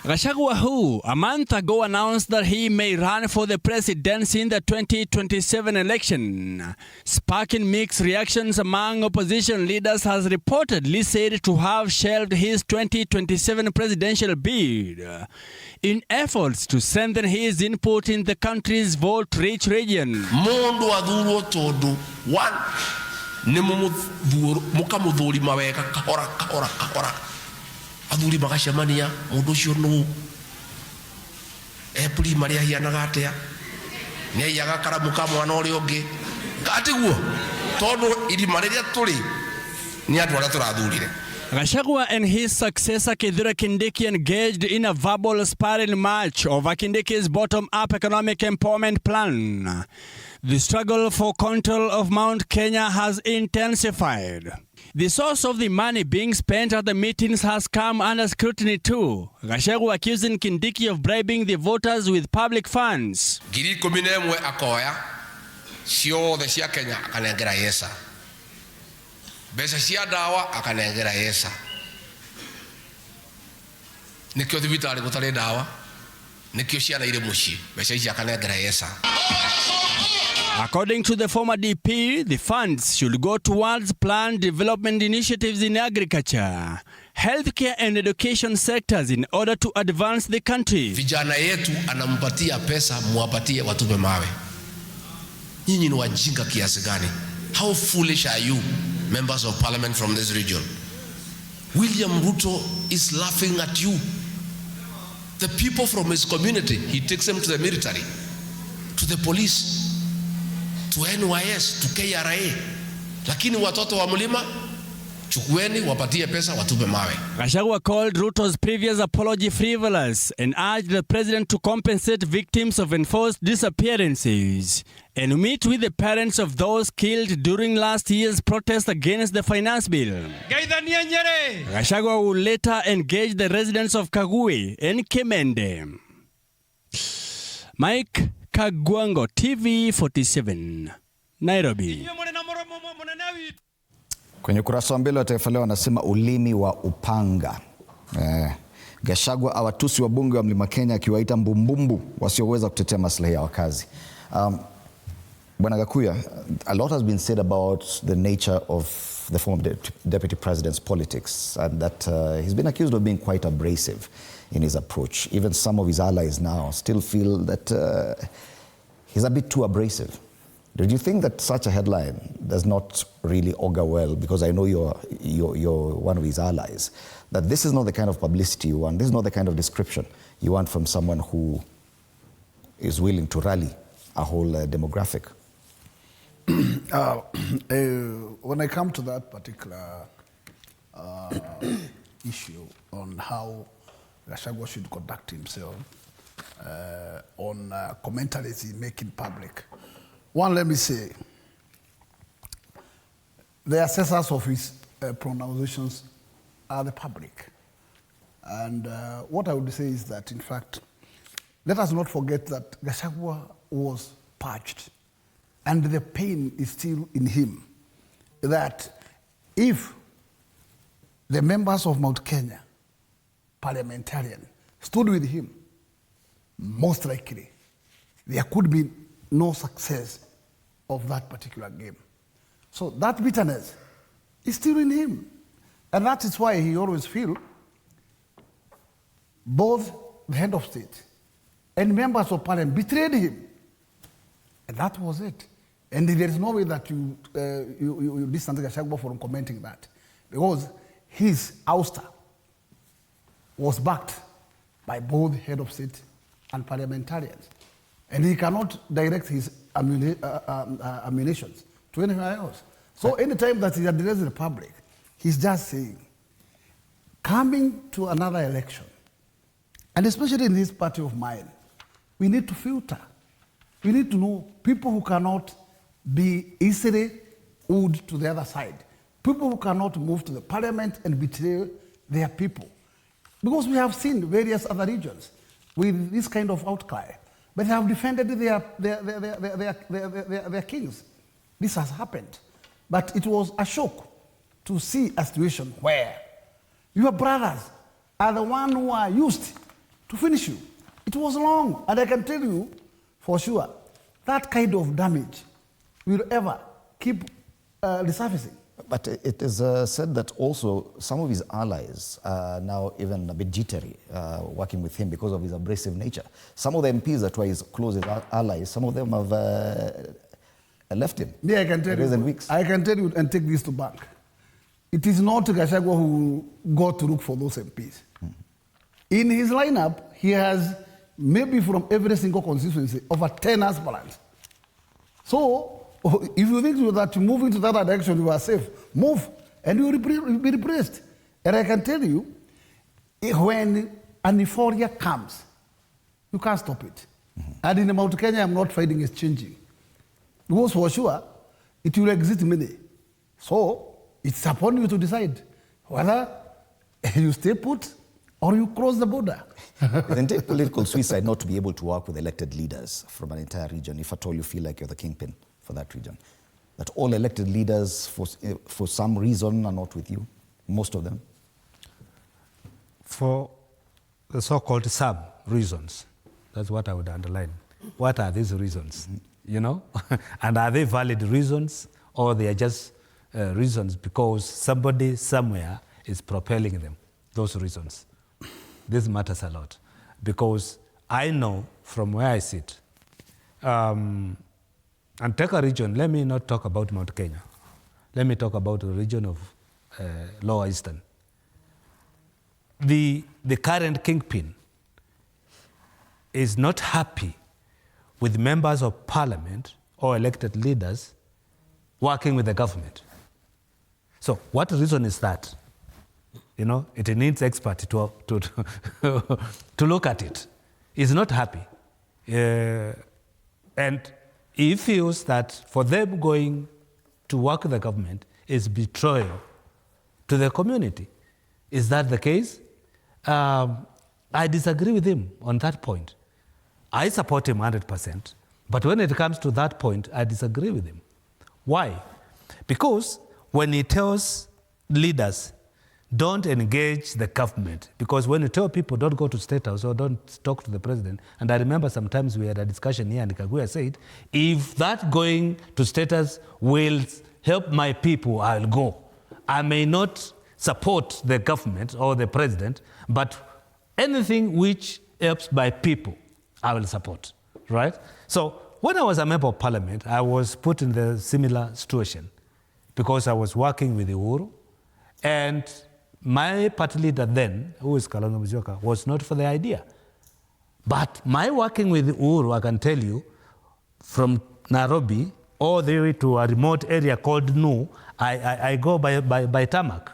Gachagua, who a month ago announced that he may run for the presidency in the 2027 election, sparking mixed reactions among opposition leaders, has reportedly said to have shelved his 2027 presidential bid in efforts to strengthen his input in the country's vote-rich region. Mundu adhuru todo one nimu mukamudhuri maweka kahora. Adhuri magashamania mundu cio no epuli maria hianaga atia ne yaga karamuka mwana uri ungi ngatiguo tondu irima riria turi ni andu aria turathurire Gachagua and his successor Kithure Kindiki engaged in a verbal sparring match over Kindiki's bottom-up economic empowerment plan. The struggle for control of Mount Kenya has intensified. The source of the money being spent at the meetings has come under scrutiny too. Gachagua accusing Kindiki of bribing the voters with public funds. Ngiri 11 akoya ciothe cia Kenya akanengera yesa. Mbeca cia dawa akanengera yesa. Nikio thibitari gutari dawa. Nikio ciana ire muci. Mbeca ici akanengera yesa. According to the former DP, the funds should go towards planned development initiatives in agriculture, healthcare and education sectors in order to advance the country. Vijana yetu anampatia pesa, muwapatie watupe mawe. Nyinyi ni wajinga kiasi gani? How foolish are you, members of parliament from this region? William Ruto is laughing at you. The people from his community, he takes them to the military, to the police, to NYS, to KRA. Lakini watoto wa mlima, chukueni wapatie pesa watupe mawe. Gachagua called Ruto's previous apology frivolous and urged the president to compensate victims of enforced disappearances and meet with the parents of those killed during last year's protest against the finance bill. Gachagua will later engage the residents of Kagui and Kimende. Mike Kagwango, TV 47, Nairobi. Kwenye ukurasa wa mbele wa Taifa Leo wanasema ulimi wa upanga. Gachagua awatusi wabunge wa Mlima Kenya akiwaita mbumbumbu wasioweza kutetea maslahi ya wakazi. Bwana Gakuya, a lot has been said about the nature of the former deputy president's politics and that he's been accused of being quite abrasive in his approach. Even some of his allies now still feel that he's a bit too abrasive. Do you think that such a headline does not really augur well, because I know you're one of his allies, that this is not the kind of publicity you want, this is not the kind of description you want from someone who is willing to rally a whole demographic? When I come to that particular issue on how Gachagua should conduct himself on commentaries he make in public, one, let me say, the assessors of his pronunciations are the public. And what I would say is that, in fact, let us not forget that Gachagua was purged, and the pain is still in him, that if the members of Mount Kenya, parliamentarian, stood with him, most likely there could be no success of that particular game. So that bitterness is still in him. And that is why he always feels both the head of state and members of parliament betrayed him. And that was it. And there is no way that you distance Gachagua from commenting that, because his ouster was backed by both head of state and parliamentarians. And he cannot direct his ammunitions to anyone else. So anytime that he addresses the public, he's just saying, coming to another election, and especially in this party of mine, we need to filter. We need to know people who cannot be easily wooed to the other side. People who cannot move to the parliament and betray their people. Because we have seen various other regions with this kind of outcry, but they have defended their kings. This has happened. But it was a shock to see a situation where your brothers are the ones who are used to finish you. It was long, and I can tell you for sure, that kind of damage will ever keep resurfacing. But it is said that also some of his allies are now even a bit jittery working with him because of his abrasive nature. Some of the MPs that were his closest allies, some of them have left him. Yeah, I can tell you. Weeks. I can tell you and take this to bank. It is not Gachagua who got to look for those MPs. In his lineup, he has maybe from every single constituency over 10 aspirants. So, if you think that moving to that direction you are safe, move and you will be replaced. And I can tell you, when an euphoria comes, you can't stop it. And in Mount Kenya, I'm not finding it's changing. Because for sure, it will exist many. So it's upon you to decide whether you stay put or you cross the border. Isn't it political suicide not to be able to work with elected leaders from an entire region, if at all you feel like you're the kingpin for that region? That all elected leaders, for some reason, are not with you, most of them? For the so-called some reasons, that's what I would underline. What are these reasons? You know? And are they valid reasons, or they are just reasons because somebody somewhere is propelling them, those reasons? This matters a lot, because I know from where I sit, and take a region, let me not talk about Mount Kenya. Let me talk about the region of Lower Eastern. The current kingpin is not happy with members of parliament or elected leaders working with the government. So what reason is that? You know, it needs experts to look at it. He's not happy. And he feels that for them going to work with the government is betrayal to the community. Is that the case? I disagree with him on that point. I support him 100%, but when it comes to that point, I disagree with him. Why? Because when he tells leaders, don't engage the government, because when you tell people don't go to State House or don't talk to the president, and I remember sometimes we had a discussion here and Kagwe said, if that going to State House will help my people, I'll go. I may not support the government or the president, but anything which helps my people, I will support, right? So when I was a member of parliament, I was put in the similar situation because I was working with Uhuru, and my party leader then, who is Kalonzo Musyoka, was not for the idea. But my working with Uhuru, I can tell you, from Nairobi all the way to a remote area called Nu, I go by tarmac,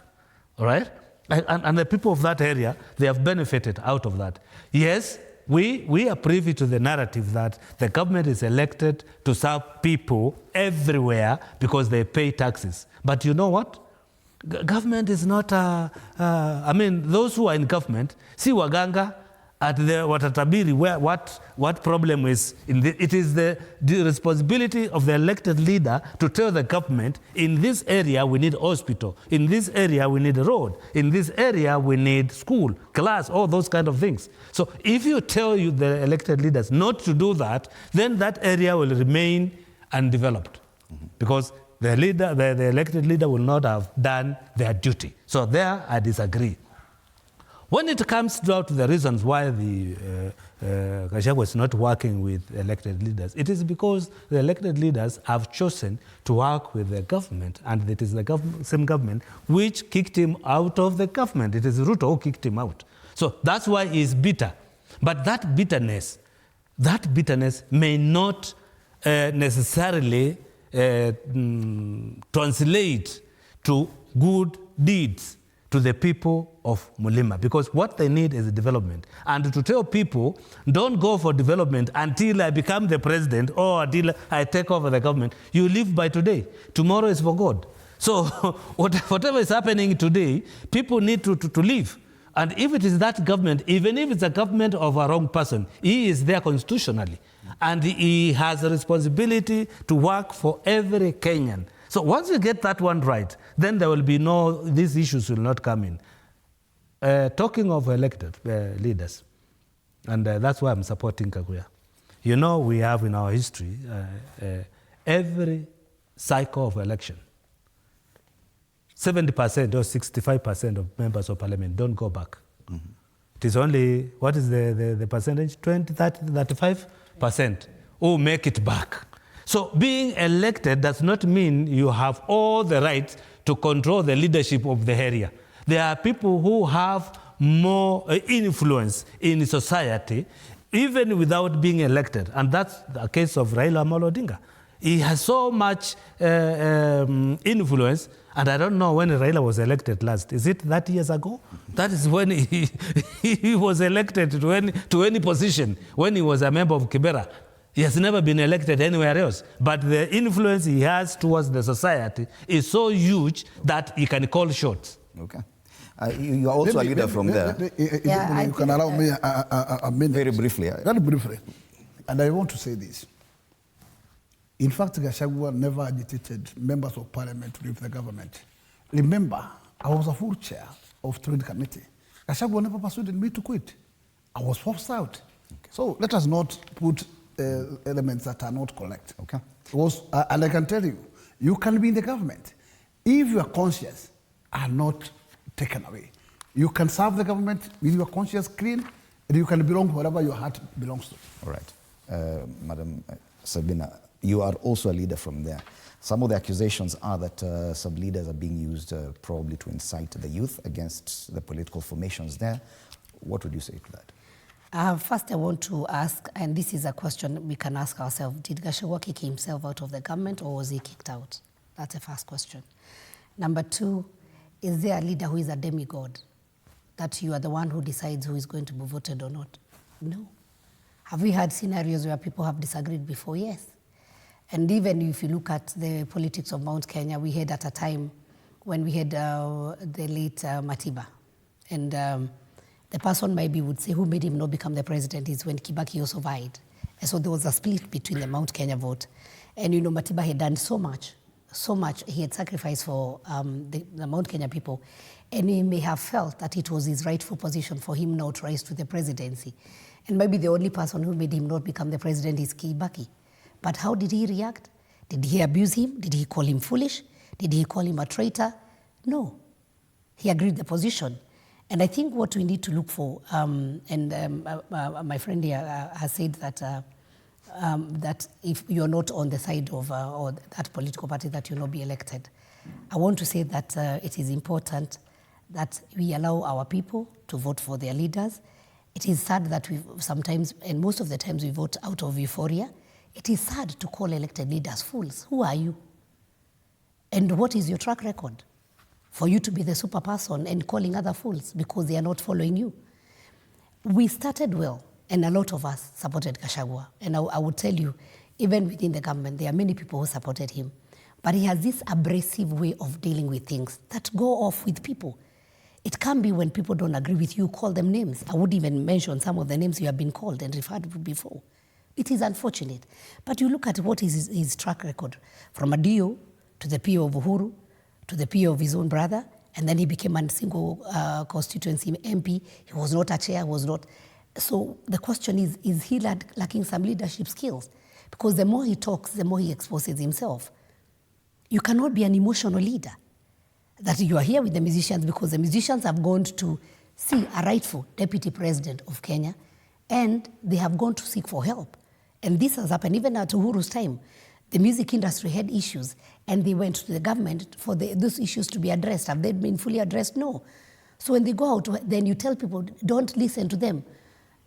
all right? And the people of that area, they have benefited out of that. Yes, we are privy to the narrative that the government is elected to serve people everywhere because they pay taxes. But you know what? Government is not, I mean, those who are in government, see waganga at the Watatabiri, what problem is, it is the responsibility of the elected leader to tell the government, in this area we need hospital, in this area we need a road, in this area we need school, class, all those kind of things. So if you tell the elected leaders not to do that, then that area will remain undeveloped, because the elected leader will not have done their duty. So there I disagree. When it comes down to the reasons why the Gachagua is not working with elected leaders, it is because the elected leaders have chosen to work with the government, and it is the same government which kicked him out of the government. It is Ruto who kicked him out. So that's why he's bitter. But that bitterness may not necessarily translate to good deeds to the people of Mulima, because what they need is development. And to tell people, don't go for development until I become the president or until I take over the government, you live by today. Tomorrow is for God. So whatever is happening today, people need to live. And if it is that government, even if it's a government of a wrong person, he is there constitutionally. And he has a responsibility to work for every Kenyan. So once you get that one right, then there will be these issues will not come in. Talking of elected leaders, and that's why I'm supporting Kagwe. You know, we have in our history, every cycle of election, 70% or 65% of members of parliament don't go back. Mm-hmm. It is only, what is the percentage? 20, 30, 35% who make it back. So being elected does not mean you have all the rights to control the leadership of the area. There are people who have more influence in society, even without being elected. And that's the case of Raila Odinga. He has so much influence, and I don't know when Raila was elected last. Is it 30 years ago? That is when he was elected to any position, when he was a member of Kibera. He has never been elected anywhere else. But the influence he has towards the society is so huge that he can call shots. Okay. You are also a leader from there. You can allow me a minute. Very briefly. Very briefly. And I want to say this. In fact, Gachagua never agitated members of parliament to leave the government. Remember, I was a full chair of Trade Committee. Gachagua never persuaded me to quit. I was forced out. Okay. So let us not put elements that are not correct. Okay. And I can tell you, you can be in the government if your conscience are not taken away. You can serve the government with your conscience clean, and you can belong wherever your heart belongs to. All right. Madam Sabina, you are also a leader from there. Some of the accusations are that some leaders are being used probably to incite the youth against the political formations there. What would you say to that? First, I want to ask, and this is a question we can ask ourselves, did Gachagua kick himself out of the government or was he kicked out? That's the first question. Number two, is there a leader who is a demigod, that you are the one who decides who is going to be voted or not? No. Have we had scenarios where people have disagreed before? Yes. And even if you look at the politics of Mount Kenya, we had at a time when we had the late Matiba. And the person maybe would say who made him not become the president is when Kibaki also vied. And so there was a split between the Mount Kenya vote. And you know, Matiba had done so much, he had sacrificed for the Mount Kenya people. And he may have felt that it was his rightful position for him now to rise to the presidency. And maybe the only person who made him not become the president is Kibaki. But how did he react? Did he abuse him? Did he call him foolish? Did he call him a traitor? No. He agreed the position. And I think what we need to look for, my friend here has said that that if you're not on the side of or that political party, that you'll not be elected. I want to say that it is important that we allow our people to vote for their leaders. It is sad that we sometimes, and most of the times, we vote out of euphoria. It is sad to call elected leaders fools. Who are you? And what is your track record for you to be the super person and calling other fools because they are not following you? We started well, and a lot of us supported Gachagua. And I would tell you, even within the government, there are many people who supported him. But he has this abrasive way of dealing with things that go off with people. It can be when people don't agree with you, call them names. I would even mention some of the names you have been called and referred to before. It is unfortunate. But you look at what is his track record. From a DO to the PO of Uhuru, to the PO of his own brother, and then he became a single constituency MP. He was not a chair, was not. So the question is he lacking some leadership skills? Because the more he talks, the more he exposes himself. You cannot be an emotional leader. That you are here with the musicians because the musicians have gone to see a rightful deputy president of Kenya, and they have gone to seek for help. And this has happened even at Uhuru's time. The music industry had issues, and they went to the government for those issues to be addressed. Have they been fully addressed? No. So when they go out, then you tell people, don't listen to them.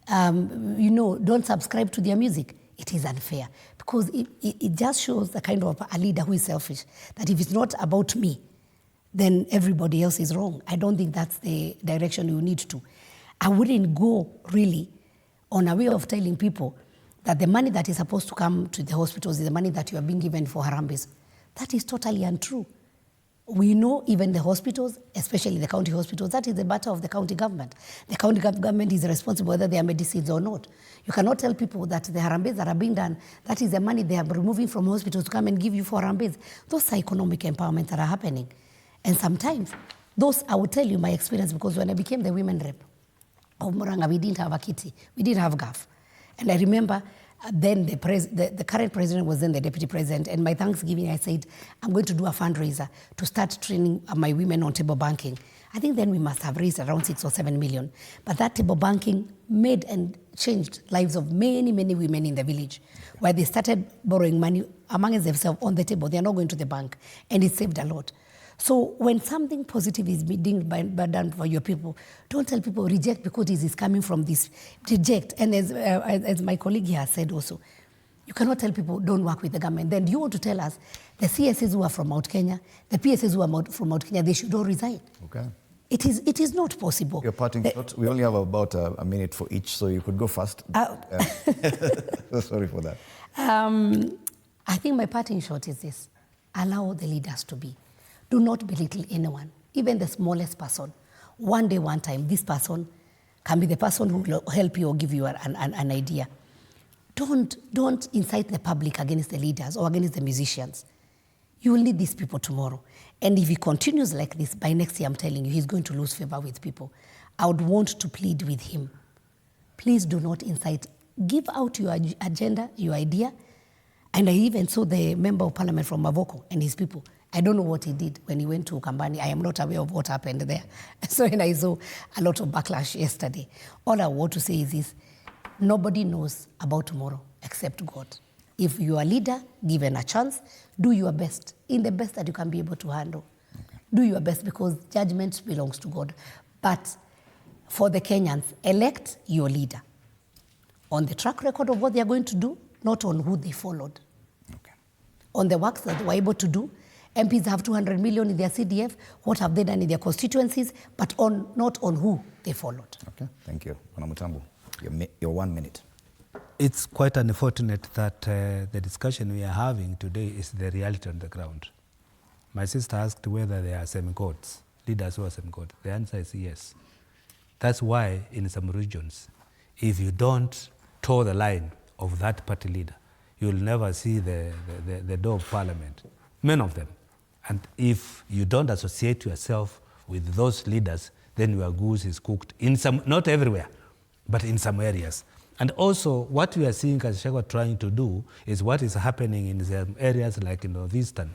Don't subscribe to their music. It is unfair because it just shows the kind of a leader who is selfish, that if it's not about me, then everybody else is wrong. I don't think that's the direction you need to. I wouldn't go really on a way of telling people that the money that is supposed to come to the hospitals is the money that you are being given for Harambes. That is totally untrue. We know even the hospitals, especially the county hospitals, that is the matter of the county government. The county government is responsible whether they are medicines or not. You cannot tell people that the Harambes that are being done, that is the money they are removing from hospitals to come and give you for Harambes. Those are economic empowerment that are happening. And sometimes, those, I will tell you my experience, because when I became the women rep of Muranga, we didn't have a kitty. We didn't have GAF. And I remember then the current president was then the deputy president, and my Thanksgiving I said, I'm going to do a fundraiser to start training my women on table banking. I think then we must have raised around 6 or 7 million. But that table banking made and changed lives of many, many women in the village, where they started borrowing money among themselves on the table. They are not going to the bank, and it saved a lot. So when something positive is being done for your people, don't tell people reject because this is coming from this. Reject. And as my colleague here said also, You cannot tell people don't work with the government. Then do you want to tell us the CSs who are from Mount Kenya, the PSs who are from Mount Kenya, they should all resign? Okay. It is not possible. Your parting shot. We only have about a minute for each, so you could go fast. So sorry for that. I think my parting shot is this. Allow the leaders to be. Do not belittle anyone, even the smallest person. One day, one time, this person can be the person who will help you or give you an idea. Don't incite the public against the leaders or against the musicians. You will need these people tomorrow. And if he continues like this, by next year, I'm telling you, he's going to lose favor with people. I would want to plead with him. Please do not incite. Give out your agenda, your idea. And I even saw the member of parliament from Mavoko and his people. I don't know what he did when he went to Kambani. I am not aware of what happened there. So and I saw a lot of backlash yesterday. All I want to say is this. Nobody knows about tomorrow except God. If you are a leader, given a chance, do your best, in the best that you can be able to handle. Okay. Do your best because judgment belongs to God. But for the Kenyans, elect your leader on the track record of what they are going to do, not on who they followed. Okay. On the works that they were able to do. MPs have 200 million in their CDF. What have they done in their constituencies? But not on who they followed. Okay, thank you. Bwana Mutambu, your 1 minute. It's quite unfortunate that the discussion we are having today is the reality on the ground. My sister asked whether there are semi-gods, leaders who are semi-gods. The answer is yes. That's why in some regions, if you don't toe the line of that party leader, you'll never see the door of parliament, many of them. And if you don't associate yourself with those leaders, then your goose is cooked in some, not everywhere, but in some areas. And also, what we are seeing Gachagua trying to do is what is happening in some areas like in Northeastern,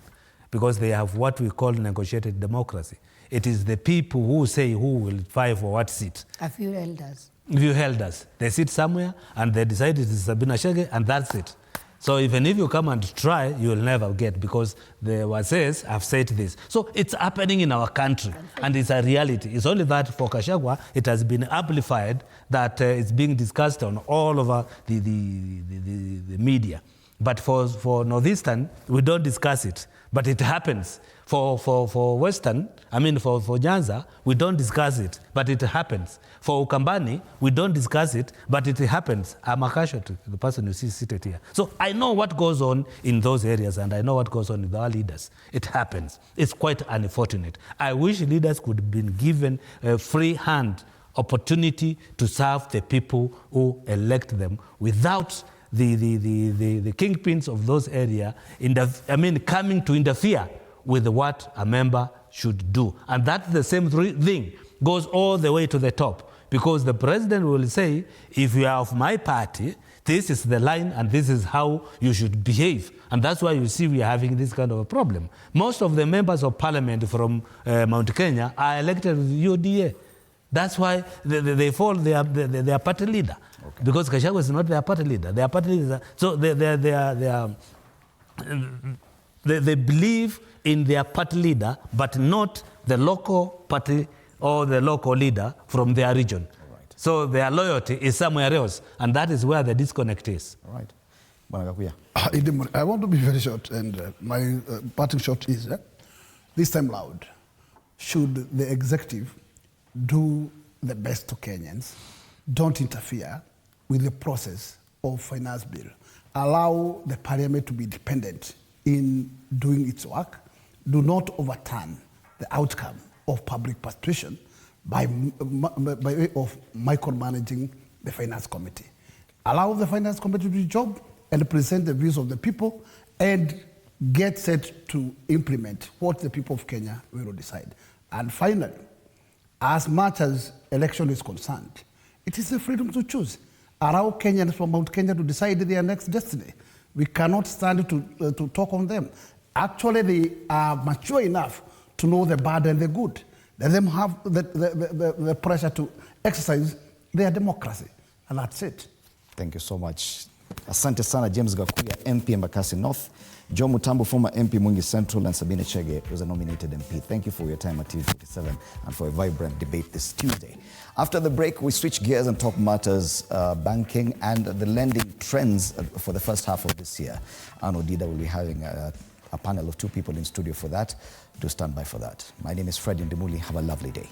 because they have what we call negotiated democracy. It is the people who say who will fight for what seat. A few elders. A few elders. They sit somewhere and they decide it is Sabina Chege and that's it. So even if you come and try, you will never get because the Wases have said this. So it's happening in our country and it's a reality. It's only that for Gachagua, it has been amplified that it's being discussed on all over the media. But for Northeastern, we don't discuss it, but it happens. For Western, I mean for Nyanza, we don't discuss it, but it happens. For Ukambani, we don't discuss it, but it happens. I'm a casualty, the person you see seated here. So I know what goes on in those areas, and I know what goes on with our leaders. It happens. It's quite unfortunate. I wish leaders could have been given a free hand opportunity to serve the people who elect them without the kingpins of those areas, coming to interfere with what a member should do. And that's the same thing, goes all the way to the top. Because the president will say, if you are of my party, this is the line and this is how you should behave. And that's why you see we are having this kind of a problem. Most of the members of parliament from Mount Kenya are elected with UDA. That's why they fall their party leader. Okay. Because Gachagua is not their party leader. Their party leader. So they believe in their party leader, but not the local party or the local leader from their region. Right. So their loyalty is somewhere else, and that is where the disconnect is. All right. Bwana Gakuya. I want to be very short, and my parting shot is, this time loud, should the executive do the best to Kenyans, don't interfere with the process of finance bill. Allow the parliament to be dependent in doing its work. Do not overturn the outcome of public participation by way of micromanaging the finance committee. Allow the finance committee to do its job and present the views of the people and get set to implement what the people of Kenya will decide. And finally, as much as election is concerned, it is the freedom to choose. Allow Kenyans from Mount Kenya to decide their next destiny. We cannot stand to talk on them. Actually, they are mature enough to know the bad and the good. Let them have the pressure to exercise their democracy. And that's it. Thank you so much. Asante sana James Gakuya, MP Embakasi North. Joe Mutambo, former MP Mwingi Central, and Sabine Chege was a nominated MP. Thank you for your time at TV47 and for a vibrant debate this Tuesday. After the break, we switch gears and talk matters banking and the lending trends for the first half of this year. Arno Dida will be having a panel of 2 people in studio for that. Do stand by for that. My name is Fred Ndimuli. Have a lovely day.